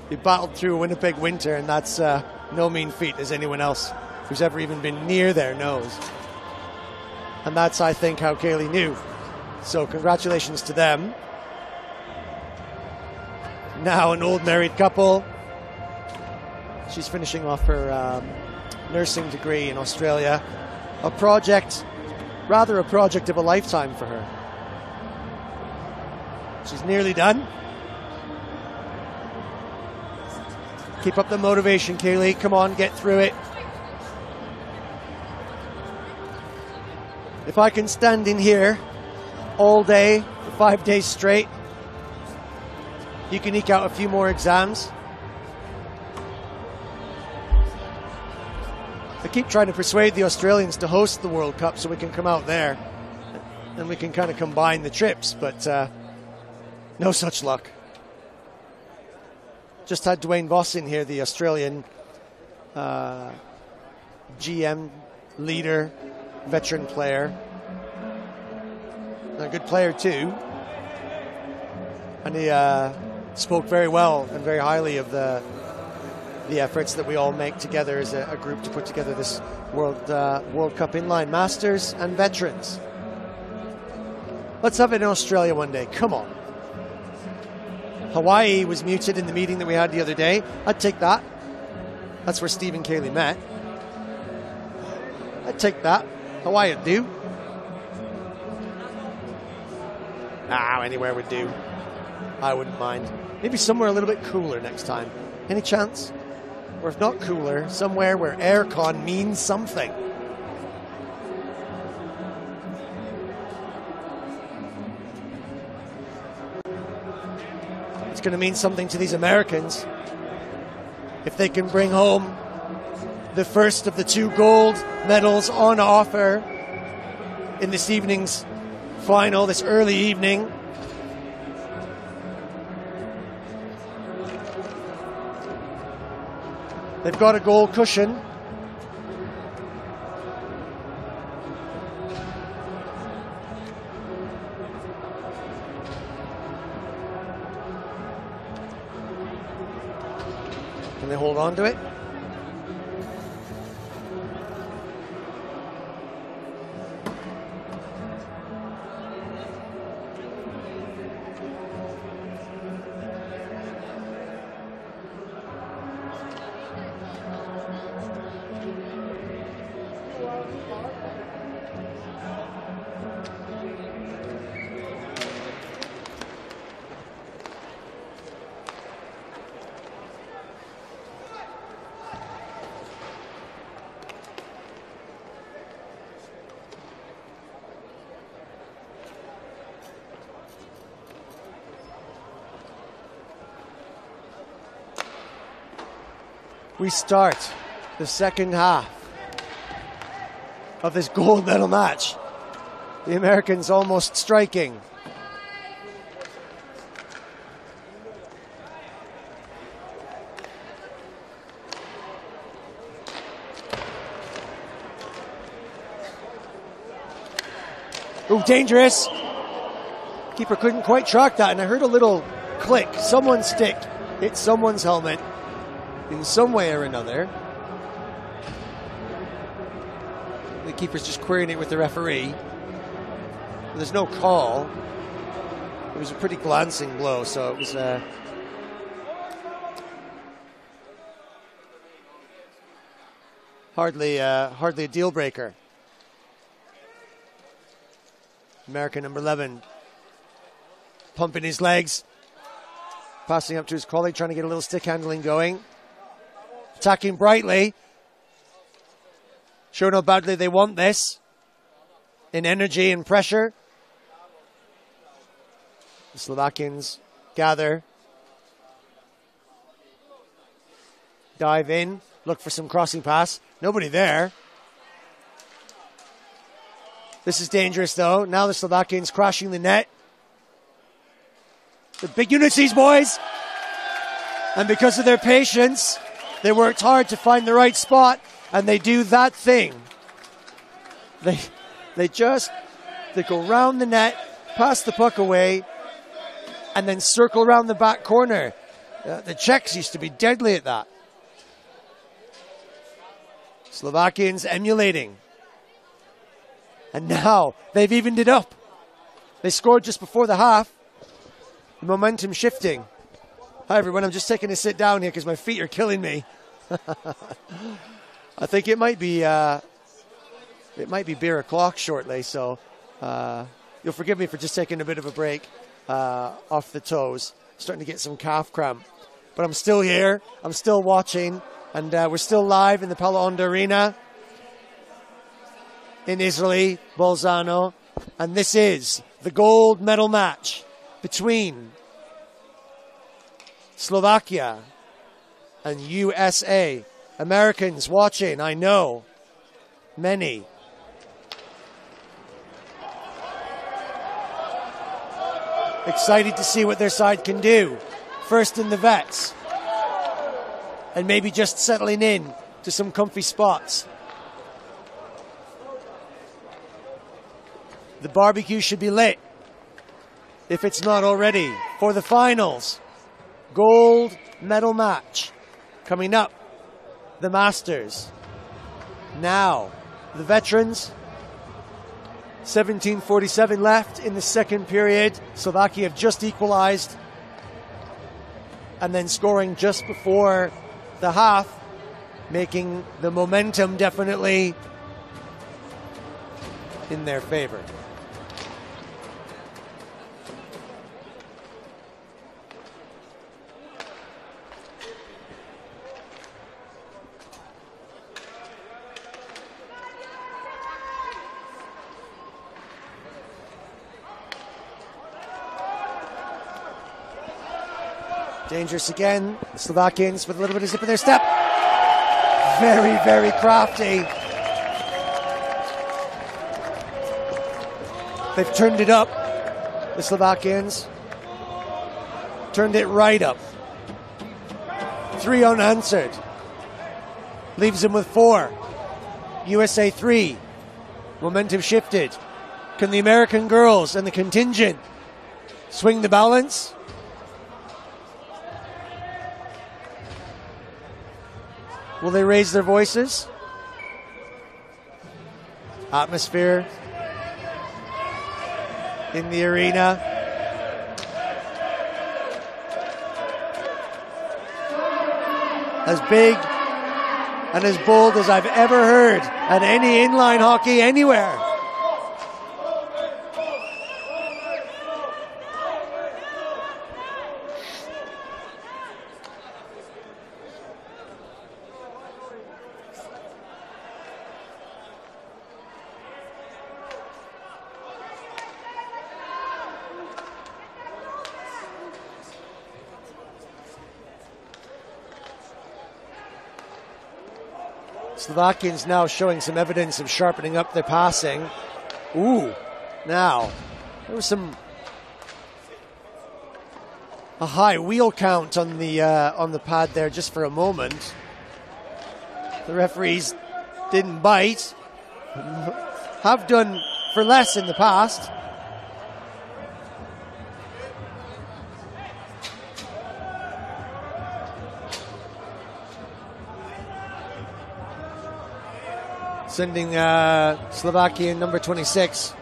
He battled through a Winnipeg winter, and that's no mean feat, as anyone else who's ever even been near there knows. And that's, I think, how Kaylee knew. So congratulations to them. Now an old married couple. She's finishing off her nursing degree in Australia. A project of a lifetime for her. She's nearly done. Keep up the motivation, Kaylee. Come on, get through it. If I can stand in here all day for 5 days straight, you can eke out a few more exams. I keep trying to persuade the Australians to host the World Cup so we can come out there and we can kind of combine the trips, but no such luck. Just had Dwayne Voss in here, the Australian GM leader, veteran player. a good player too. And he spoke very well and very highly of the efforts that we all make together as a group to put together this World Cup Inline, Masters and Veterans. Let's have it in Australia one day. Come on. Hawaii was muted in the meeting that we had the other day. I'd take that. That's where Steve and Kaylee met. I'd take that. Hawaii would do. Anywhere would do. I wouldn't mind. Maybe somewhere a little bit cooler next time. Any chance? Or if not cooler, somewhere where aircon means something. It's going to mean something to these Americans if they can bring home the first of the 2 gold medals on offer in this evening's final, this early evening. They've got a goal cushion. Can they hold on to it? We start the second half of this gold medal match. The Americans almost striking. Oh, dangerous. Keeper couldn't quite track that, and I heard a little click. Someone's stick hit someone's helmet in some way or another. The keeper's just querying it with the referee. There's no call. It was a pretty glancing blow, so it was hardly a deal breaker. American number 11 pumping his legs, passing up to his colleague, trying to get a little stick handling going. Attacking brightly. Showing how badly they want this. In energy and pressure. The Slovakians gather. Dive in. Look for some crossing pass. Nobody there. This is dangerous though. Now the Slovakians crashing the net. The big unities, boys. And because of their patience, they worked hard to find the right spot, and they do that thing. They go round the net, pass the puck away, and then circle around the back corner. The Czechs used to be deadly at that. Slovakians emulating. And now they've evened it up. They scored just before the half. The momentum shifting. Hi everyone, I'm just taking a sit down here because my feet are killing me. I think it might be beer o'clock shortly, so you'll forgive me for just taking a bit of a break off the toes. Starting to get some calf cramp. But I'm still here, I'm still watching, and we're still live in the Palo Hondo Arena in Italy, Bolzano, and this is the gold medal match between Slovakia and USA. Americans watching, I know. Many. Excited to see what their side can do. First in the vets. And maybe just settling in to some comfy spots. The barbecue should be lit. if it's not already, for the finals. Gold medal match coming up. The Masters. Now, the veterans. 17:47 left in the second period. Slovakia have just equalized. And then scoring just before the half, making the momentum definitely in their favor. Dangerous again. The Slovakians with a little bit of zip in their step. Very, very crafty. They've turned it up, the Slovakians. Turned it right up. 3 unanswered. Leaves them with 4. USA 3. Momentum shifted. Can the American girls and the contingent swing the balance? Will they raise their voices? Atmosphere in the arena. As big and as bold as I've ever heard at any inline hockey anywhere. Slovakians now showing some evidence of sharpening up their passing. Ooh, now there was a high wheel count on the pad there just for a moment. The referees didn't bite. Have done for less in the past. Sending Slovakian number 26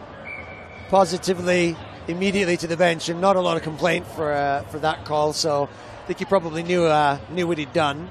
positively immediately to the bench, and not a lot of complaint for that call. So I think he probably knew what he'd done.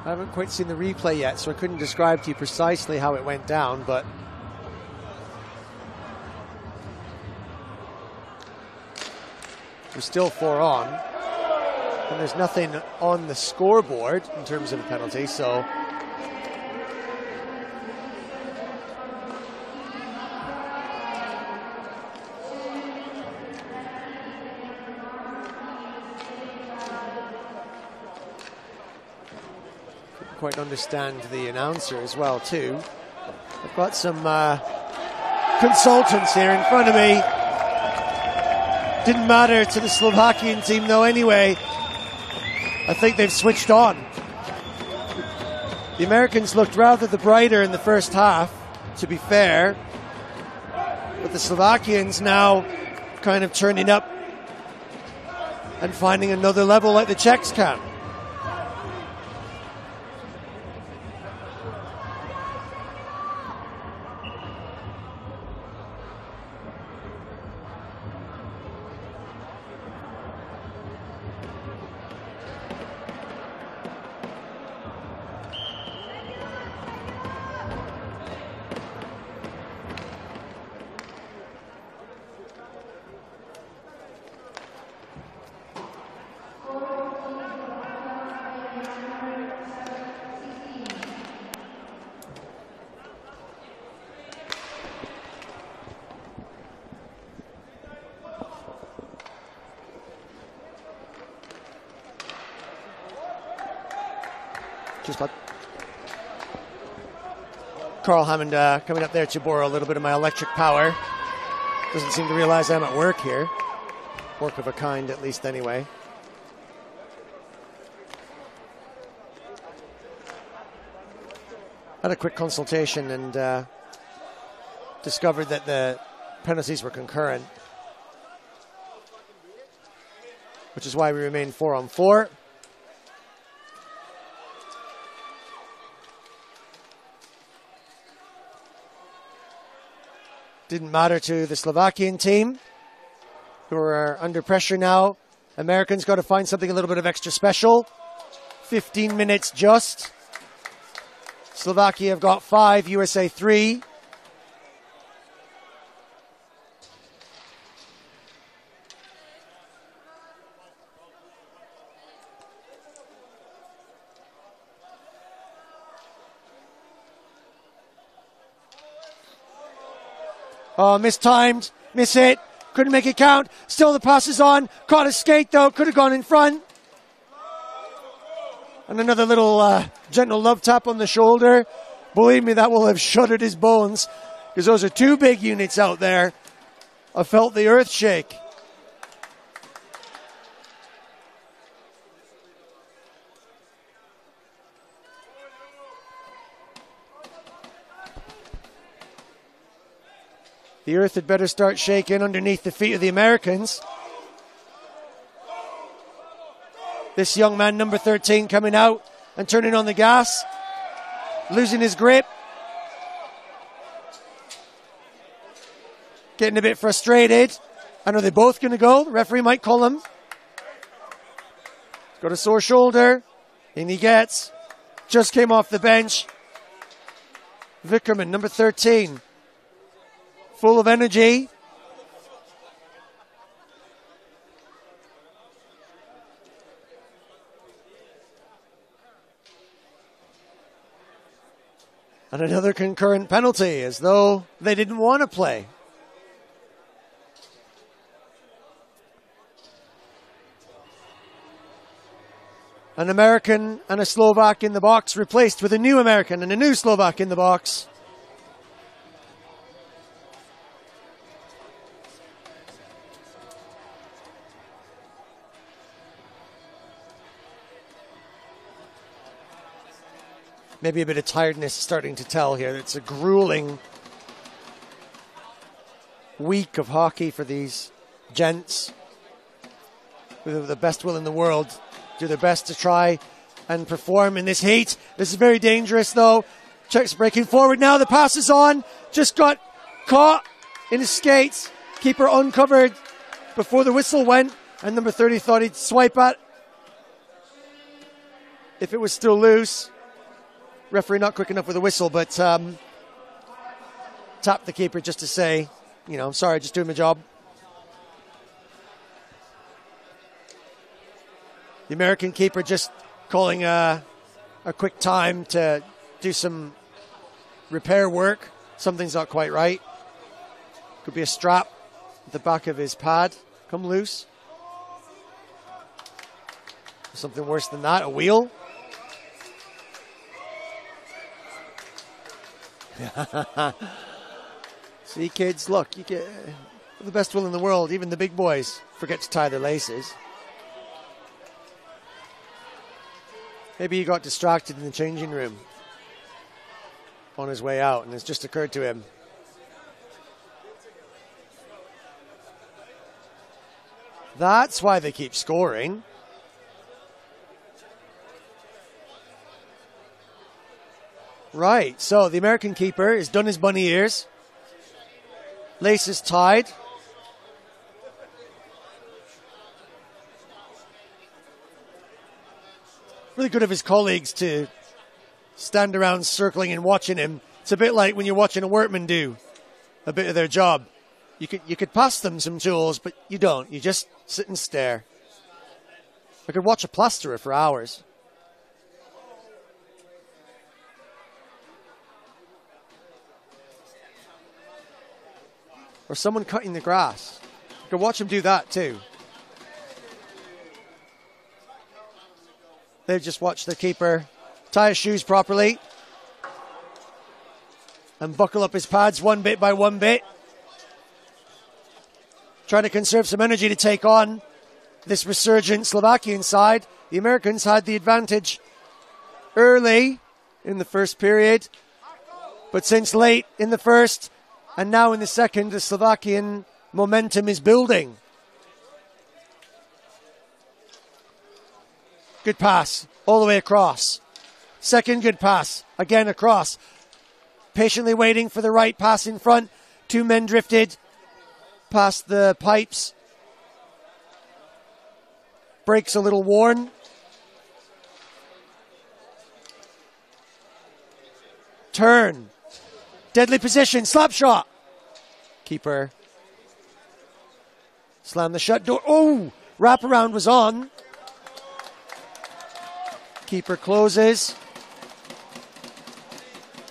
I haven't quite seen the replay yet, so I couldn't describe to you precisely how it went down, but we're still 4 on, and there's nothing on the scoreboard in terms of a penalty, so quite understand the announcer as well too. I've got some consultants here in front of me. Didn't matter to the Slovakian team though anyway. I think they've switched on. The Americans looked rather the brighter in the first half, to be fair. But the Slovakians now kind of turning up and finding another level like the Czechs can. Just about Carl Hammond coming up there to borrow a little bit of my electric power. Doesn't seem to realize I'm at work here. Work of a kind, at least, anyway. Had a quick consultation and discovered that the penalties were concurrent, which is why we remain 4-on-4. Didn't matter to the Slovakian team, who are under pressure now. Americans got to find something a little bit of extra special. 15 minutes just. Slovakia have got 5, USA 3. Oh, mistimed, miss hit, couldn't make it count. Still the pass is on, caught a skate though, could have gone in front. And another little gentle love tap on the shoulder. Believe me, that will have shuddered his bones, because those are two big units out there. I felt the earth shake. The earth had better start shaking underneath the feet of the Americans. This young man, number 13, coming out and turning on the gas, losing his grip, getting a bit frustrated. I know they're both going to go. The referee might call him. Got a sore shoulder. In he gets. Just came off the bench. Vickerman, number 13. Full of energy. And another concurrent penalty, as though they didn't want to play. An American and a Slovak in the box, replaced with a new American and a new Slovak in the box. Maybe a bit of tiredness starting to tell here. It's a grueling week of hockey for these gents, with the best will in the world, do their best to try and perform in this heat. This is very dangerous, though. Czechs breaking forward now. The pass is on. Just got caught in his skates. Keeper uncovered before the whistle went, and number 30 thought he'd swipe at if it was still loose. Referee not quick enough with a whistle, but tapped the keeper just to say, you know, sorry, just doing my job. The American keeper just calling a quick time to do some repair work. Something's not quite right. Could be a strap at the back of his pad come loose. Something worse than that, a wheel. See, kids, look, you get the best will in the world. Even the big boys forget to tie their laces. Maybe he got distracted in the changing room on his way out, and it's just occurred to him. That's why they keep scoring. Right, so the American keeper has done his bunny ears. Laces tied. Really good of his colleagues to stand around circling and watching him. It's a bit like when you're watching a workman do a bit of their job. You could pass them some tools, but you don't. You just sit and stare. I could watch a plasterer for hours. Or someone cutting the grass. You could watch him do that too. They just watch the keeper tie his shoes properly, and buckle up his pads one bit by one bit. Trying to conserve some energy to take on this resurgent Slovakian side. The Americans had the advantage early in the first period, but since late in the first and now in the second, the Slovakian momentum is building. Good pass all the way across. Second good pass, again across. Patiently waiting for the right pass in front. Two men drifted past the pipes. Breaks a little worn. Turn. Deadly position. Slap shot. Keeper. Slam the shut door. Oh! Wraparound was on. Keeper closes.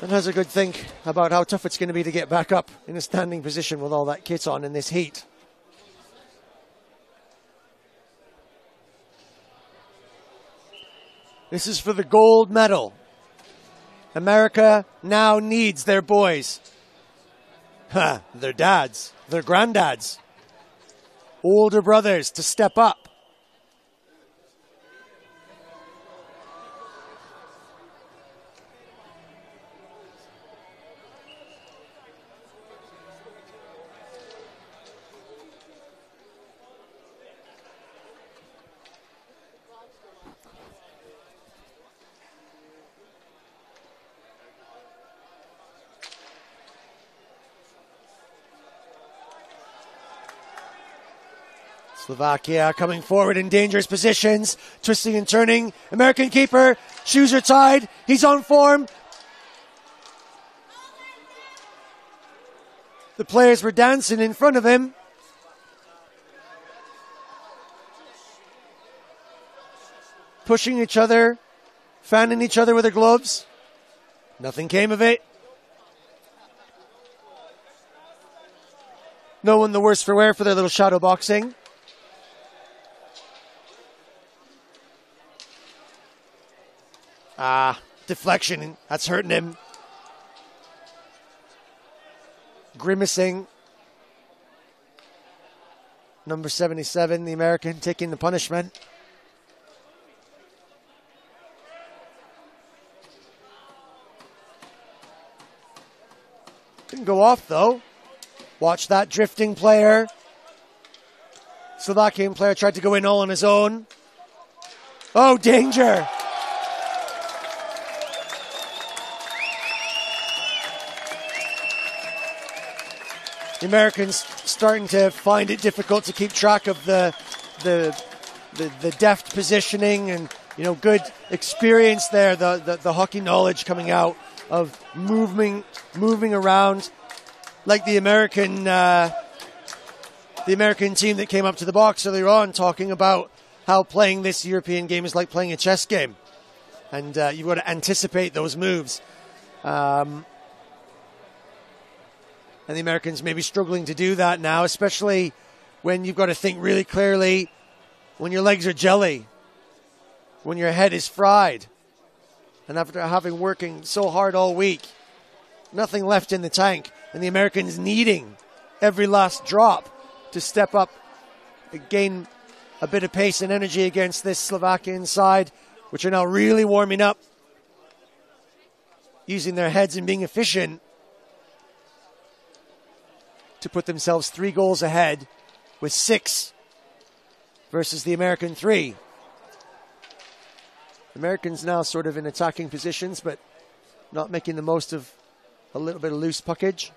And has a good think about how tough it's going to be to get back up in a standing position with all that kit on in this heat. This is for the gold medal. America now needs their boys. Their dads, their granddads, older brothers to step up. Slovakia coming forward in dangerous positions, twisting and turning. American keeper, shoes are tied. He's on form. The players were dancing in front of him. Pushing each other, fanning each other with their gloves. Nothing came of it. No one the worse for wear for their little shadow boxing. Deflection. That's hurting him. Grimacing. Number 77, the American, taking the punishment. Didn't go off, though. Watch that drifting player. Slovakian player tried to go in all on his own. Oh, danger. The Americans starting to find it difficult to keep track of the deft positioning and, you know, good experience there. The hockey knowledge coming out of moving around, like the American team that came up to the box earlier on, talking about how playing this European game is like playing a chess game, and you've got to anticipate those moves. And the Americans may be struggling to do that now, especially when you've got to think really clearly, when your legs are jelly, when your head is fried, and after having working so hard all week, nothing left in the tank, and the Americans needing every last drop to step up, gain a bit of pace and energy against this Slovakian side, which are now really warming up, using their heads and being efficient to put themselves 3 goals ahead with 6 versus the American 3. Americans now sort of in attacking positions, but not making the most of a little bit of loose puckage.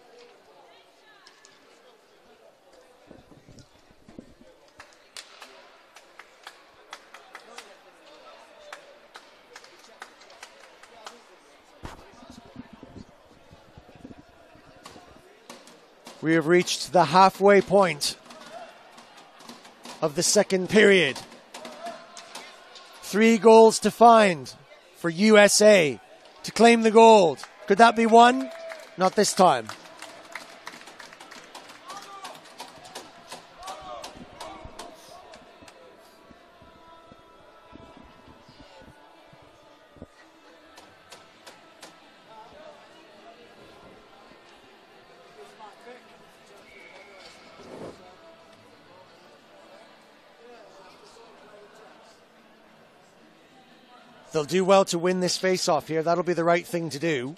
We have reached the halfway point of the second period. 3 goals to find for USA to claim the gold. Could that be one? Not this time. They'll do well to win this face-off here. That'll be the right thing to do.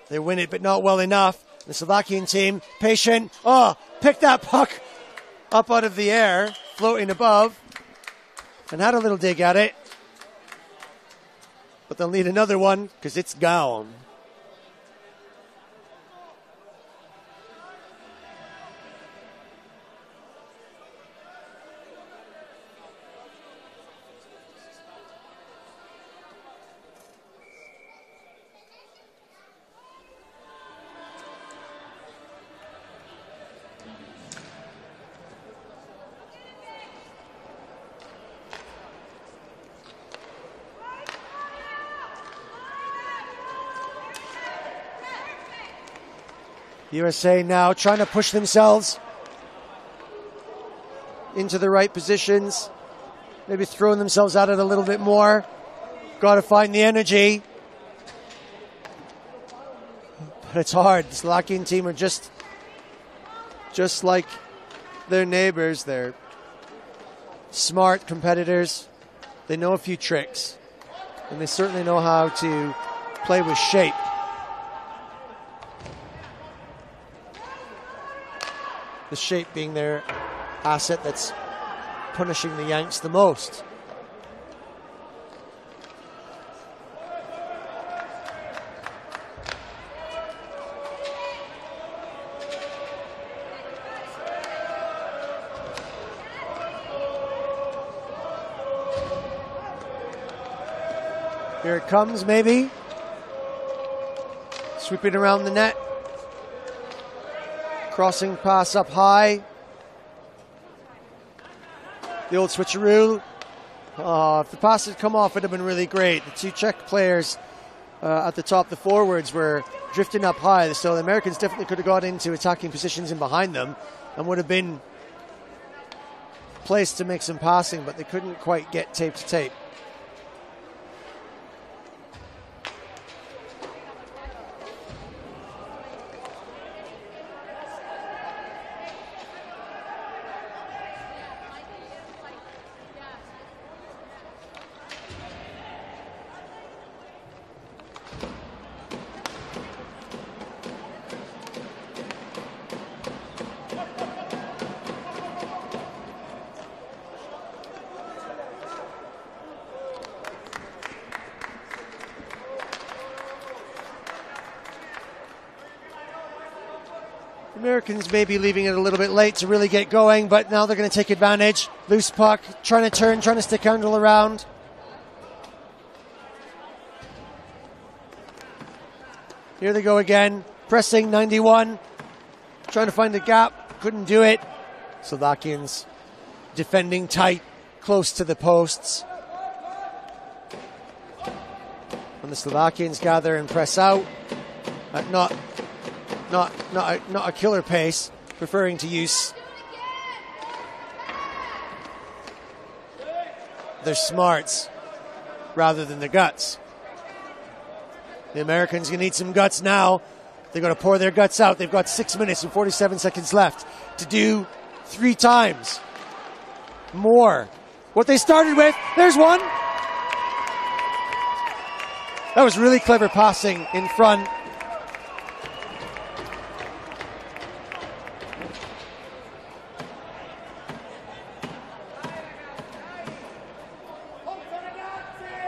They win it, but not well enough. The Slovakian team, patient. Oh, picked that puck up out of the air, floating above, and had a little dig at it. But they'll need another one because it's gone. USA now trying to push themselves into the right positions. Maybe throwing themselves at it a little bit more. Got to find the energy. But it's hard. The Slovakian team are just like their neighbors. They're smart competitors. They know a few tricks. And they certainly know how to play with shape. The shape being their asset that's punishing the Yanks the most. Here it comes, maybe. Sweeping around the net. Crossing pass up high. The old switcheroo. If the pass had come off, it would have been really great. The two Czech players at the top, the forwards, were drifting up high. So the Americans definitely could have got into attacking positions in behind them and would have been placed to make some passing, but they couldn't quite get tape to tape. Americans may be leaving it a little bit late to really get going, but now they're going to take advantage. Loose puck, trying to turn, trying to stick handle around. Here they go again, pressing 91, trying to find a gap, couldn't do it. Slovakians defending tight, close to the posts. When the Slovakians gather and press out, not a killer pace, preferring to use their smarts rather than their guts. The Americans gonna need some guts now. They're gonna pour their guts out. They've got 6 minutes and 47 seconds left to do 3 times more what they started with. There's one. That was really clever passing in front.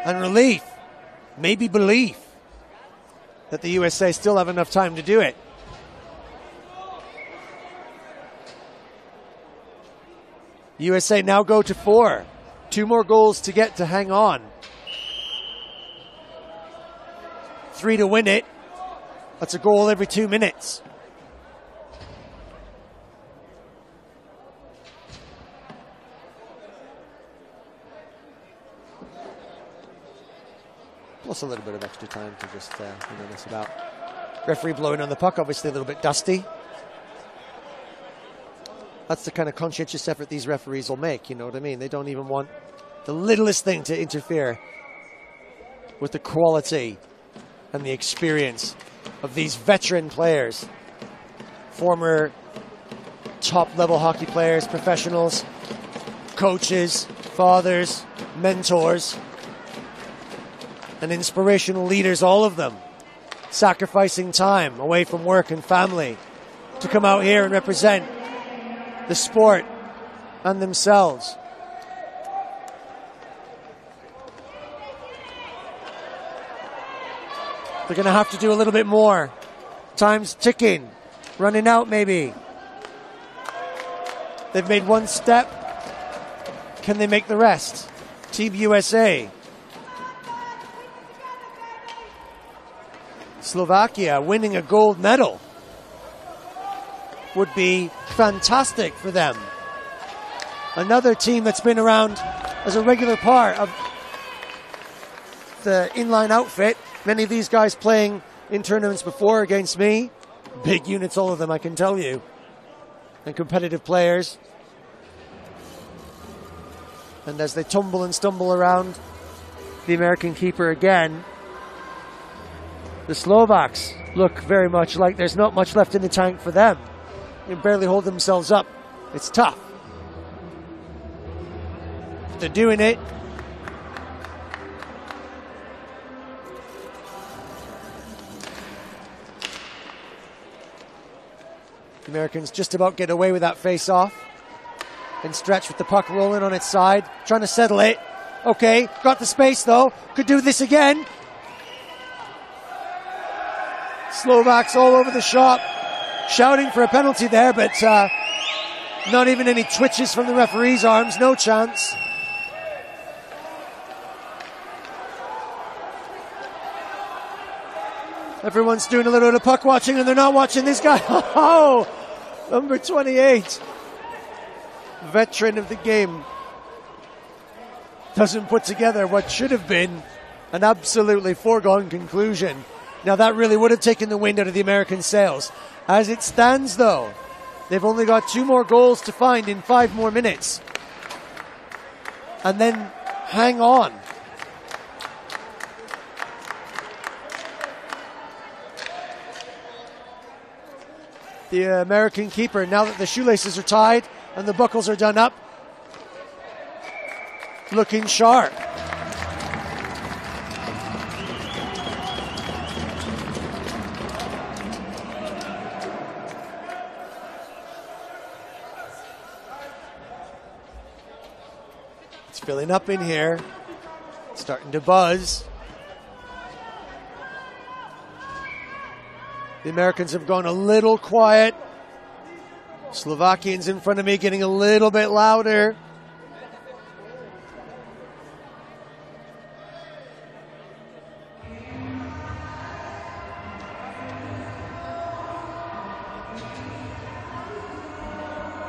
And relief, maybe belief, that the USA still have enough time to do it. USA now go to 4. 2 more goals to get to hang on. 3 to win it. That's a goal every 2 minutes. Plus a little bit of extra time to just mess about. Referee blowing on the puck, obviously a little bit dusty. That's the kind of conscientious effort these referees will make, you know what I mean? They don't even want the littlest thing to interfere with the quality and the experience of these veteran players. Former top-level hockey players, professionals, coaches, fathers, mentors, and inspirational leaders, all of them sacrificing time away from work and family to come out here and represent the sport and themselves. They're going to have to do a little bit more. Time's ticking, running out maybe. They've made one step. Can they make the rest? Team USA. Slovakia winning a gold medal would be fantastic for them. Another team that's been around as a regular part of the inline outfit. Many of these guys playing in tournaments before against me. Big units, all of them, I can tell you. And competitive players. And as they tumble and stumble around the American keeper again, the Slovaks look very much like there's not much left in the tank for them. They can barely hold themselves up. It's tough. But they're doing it. The Americans just about get away with that face-off. And Stretch with the puck rolling on its side, trying to settle it. Okay, got the space though. Could do this again. Slovaks all over the shop, shouting for a penalty there, but not even any twitches from the referee's arms. No chance. Everyone's doing a little bit of puck watching, and they're not watching this guy. Oh, number 28. Veteran of the game. Doesn't put together what should have been an absolutely foregone conclusion. Now that really would have taken the wind out of the American sails. As it stands though, they've only got 2 more goals to find in 5 more minutes. And then hang on. The American keeper, now that the shoelaces are tied and the buckles are done up, looking sharp. It's filling up in here, starting to buzz. The Americans have gone a little quiet. Slovakians in front of me getting a little bit louder.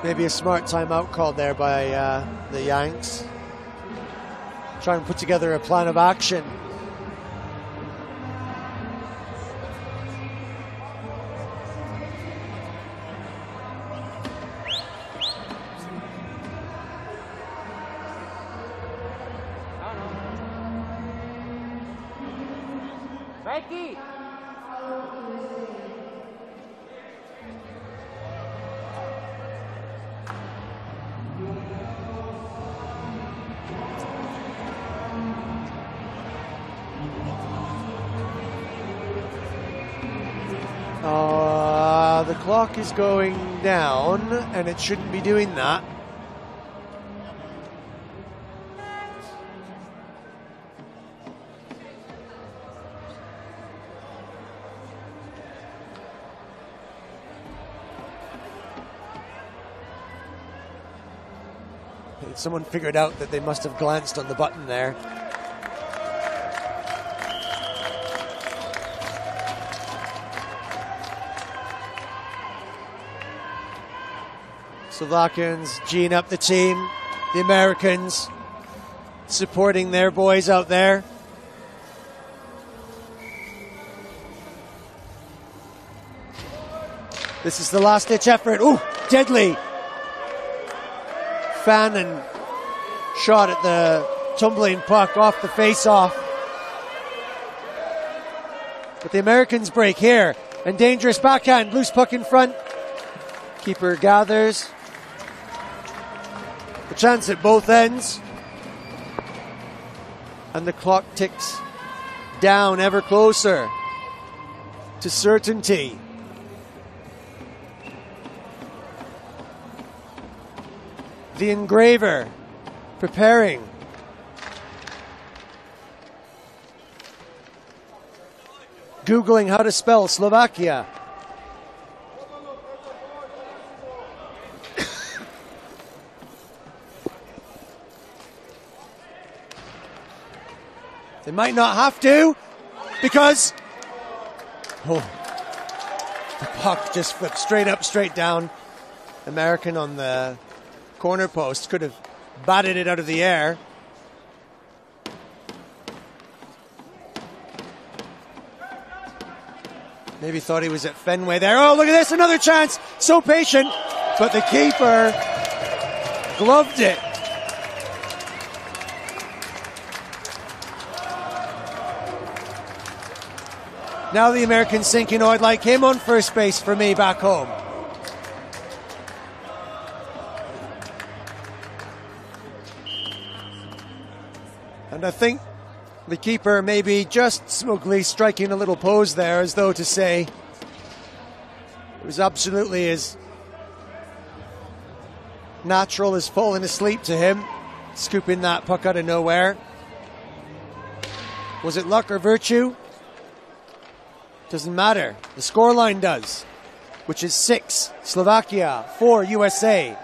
Maybe a smart timeout called there by the Yanks. Try and put together a plan of action.
Becky!
The clock is going down, and it shouldn't be doing that. Someone figured out that they must have glanced on the button there. Slovakians geeing up the team. The Americans supporting their boys out there. This is the last-ditch effort. Ooh, deadly. Fan and shot at the tumbling puck off the face-off. But the Americans break here. And dangerous backhand. Loose puck in front. Keeper gathers. A chance at both ends. And the clock ticks down ever closer to certainty. The engraver preparing. Googling how to spell Slovakia. They might not have to, because the puck just flipped straight up, straight down. American on the corner post could have batted it out of the air. Maybe thought he was at Fenway there. Oh, look at this, another chance. So patient, but the keeper gloved it. Now the Americans thinking, oh, I'd like him on first base for me back home. And I think the keeper maybe just smugly striking a little pose there, as though to say it was absolutely as natural as falling asleep to him, scooping that puck out of nowhere. Was it luck or virtue? Doesn't matter. The scoreline does, which is 6 Slovakia, 4 USA,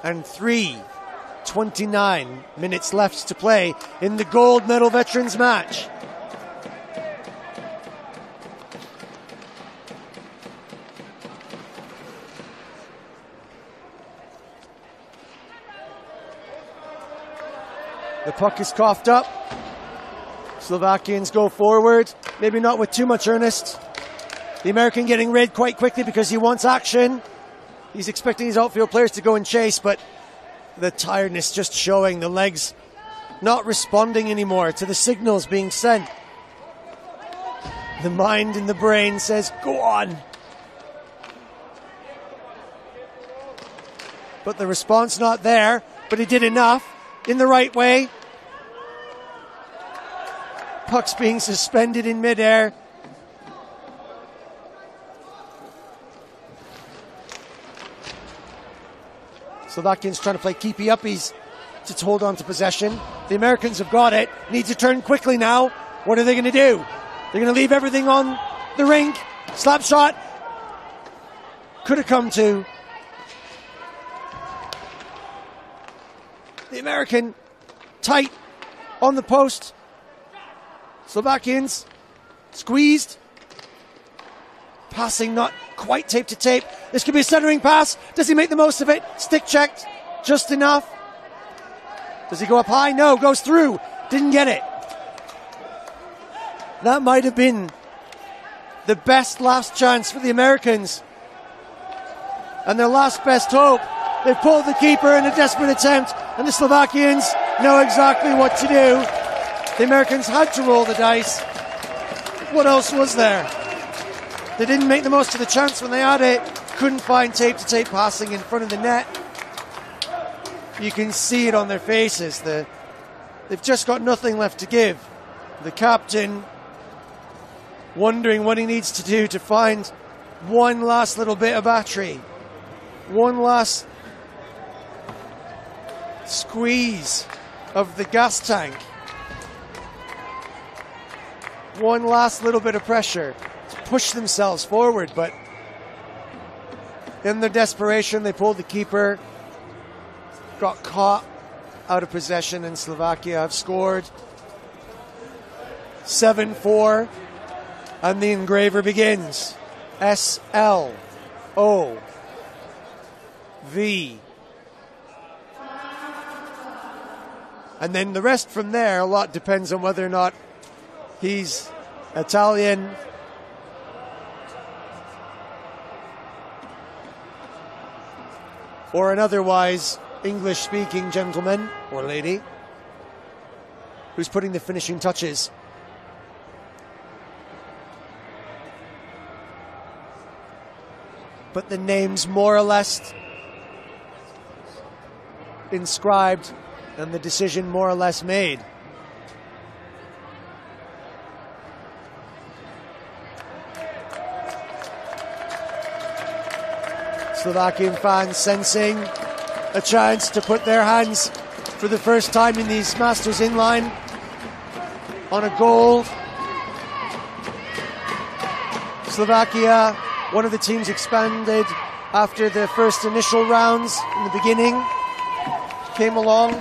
and 3:29 minutes left to play in the gold medal veterans match. The puck is coughed up. Slovakians go forward, maybe not with too much earnest. The American getting rid quite quickly because he wants action. He's expecting his outfield players to go and chase, but the tiredness just showing, the legs not responding anymore to the signals being sent. The mind and the brain says, go on. But the response not there, but he did enough in the right way. Puck's being suspended in midair. Slovakians trying to play keepy-uppies to hold on to possession. The Americans have got it. Need to turn quickly now. What are they going to do? They're going to leave everything on the rink. Slap shot. Could have come to. The American tight on the post. Slovakians squeezed. Passing not quite tape to tape. This could be a centering pass. Does he make the most of it? Stick checked just enough. Does he go up high? No, goes through. Didn't get it. That might have been the best last chance for the Americans. And their last best hope. They've pulled the keeper in a desperate attempt, and the Slovakians know exactly what to do. The Americans had to roll the dice. What else was there? They didn't make the most of the chance when they had it. Couldn't find tape-to-tape passing in front of the net. You can see it on their faces. They've just got nothing left to give. The captain wondering what he needs to do to find one last little bit of battery. One last squeeze of the gas tank. One last little bit of pressure to push themselves forward, but in their desperation, they pulled the keeper, got caught out of possession, and Slovakia have scored 7-4, and the engraver begins. S-L-O-V. And then the rest from there, a lot depends on whether or not he's Italian, or an otherwise English-speaking gentleman or lady who's putting the finishing touches. But the name's more or less inscribed and the decision more or less made. Slovakian fans sensing a chance to put their hands for the first time in these Masters Inline on a gold. Slovakia, one of the teams expanded after the first initial rounds in the beginning, came along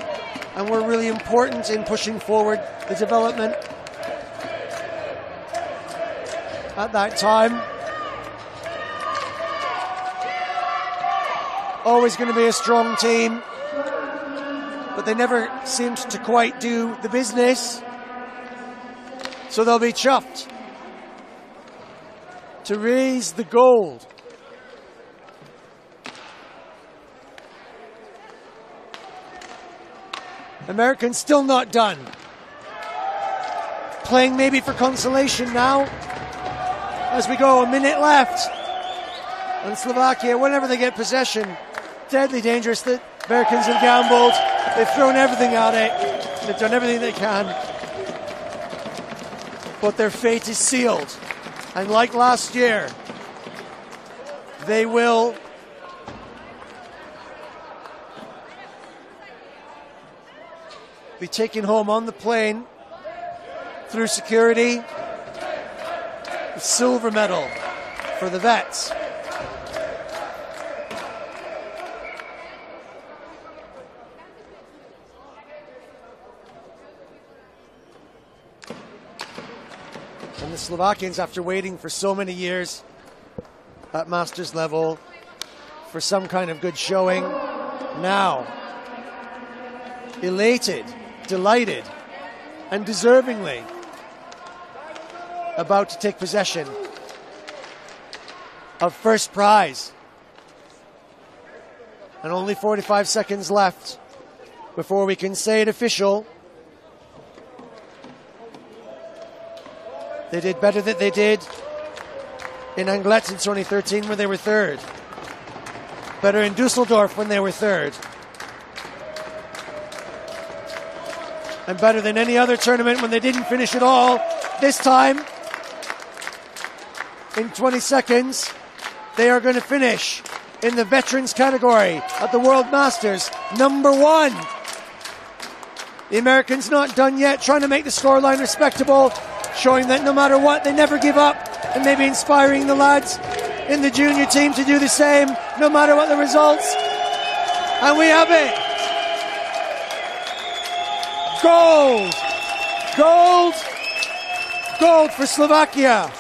and were really important in pushing forward the development at that time. Always going to be a strong team, but they never seemed to quite do the business, so they'll be chuffed to raise the gold. Americans still not done. Playing maybe for consolation now as we go, a minute left. And Slovakia, whenever they get possession, deadly dangerous. The Americans have gambled. They've thrown everything at it. They've done everything they can. But their fate is sealed. And like last year, they will be taken home on the plane through security. The silver medal for the vets. And the Slovakians, after waiting for so many years at Masters level for some kind of good showing, now elated, delighted, and deservingly about to take possession of first prize. And only 45 seconds left before we can say it official. They did better than they did in Anglet in 2013 when they were third. Better in Dusseldorf when they were third. And better than any other tournament when they didn't finish at all. This time, in 20 seconds, they are going to finish in the veterans category at the World Masters, #1. The Americans not done yet, trying to make the scoreline respectable, showing that no matter what, they never give up, and maybe inspiring the lads in the junior team to do the same, no matter what the results. And we have it. Gold! Gold! Gold for Slovakia.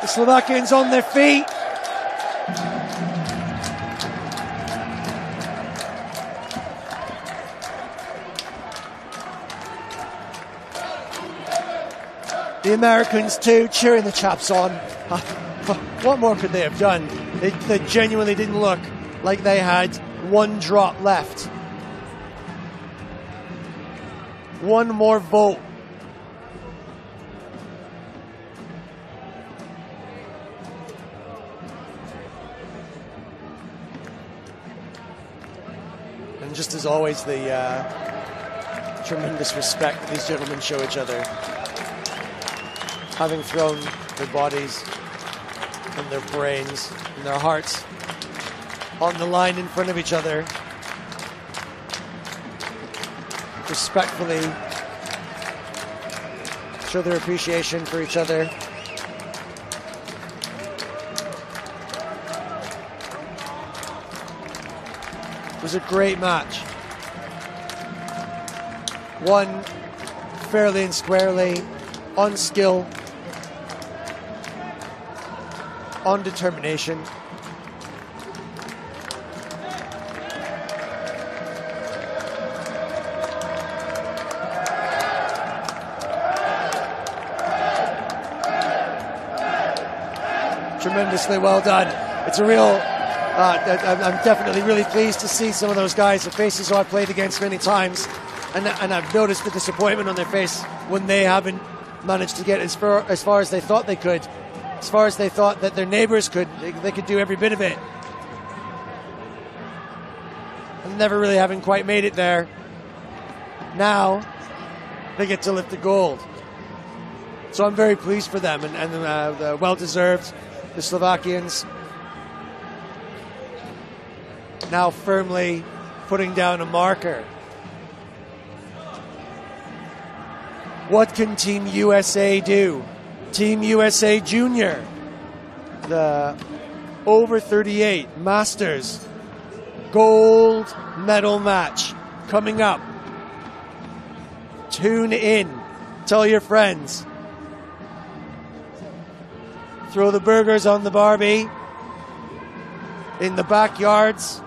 The Slovakians on their feet. The Americans too, cheering the chaps on. What more could they have done? They genuinely didn't look like they had one drop left. One more vote. And just as always, the tremendous respect that these gentlemen show each other. Having thrown their bodies and their brains and their hearts on the line in front of each other, respectfully show their appreciation for each other. It was a great match. Won fairly and squarely, on skill, on determination. Tremendously well done. It's a real, I'm definitely really pleased to see some of those guys, the faces who I've played against many times, and I've noticed the disappointment on their face when they haven't managed to get as far as they thought they could, as far as they thought that their neighbors could. They could do every bit of it. and never really having quite made it there. Now they get to lift the gold. So I'm very pleased for them, and the well-deserved, the Slovakians now firmly putting down a marker. What can Team USA do? Team USA Junior, the over 38 Masters gold medal match coming up. Tune in. Tell your friends. Throw the burgers on the Barbie in the backyards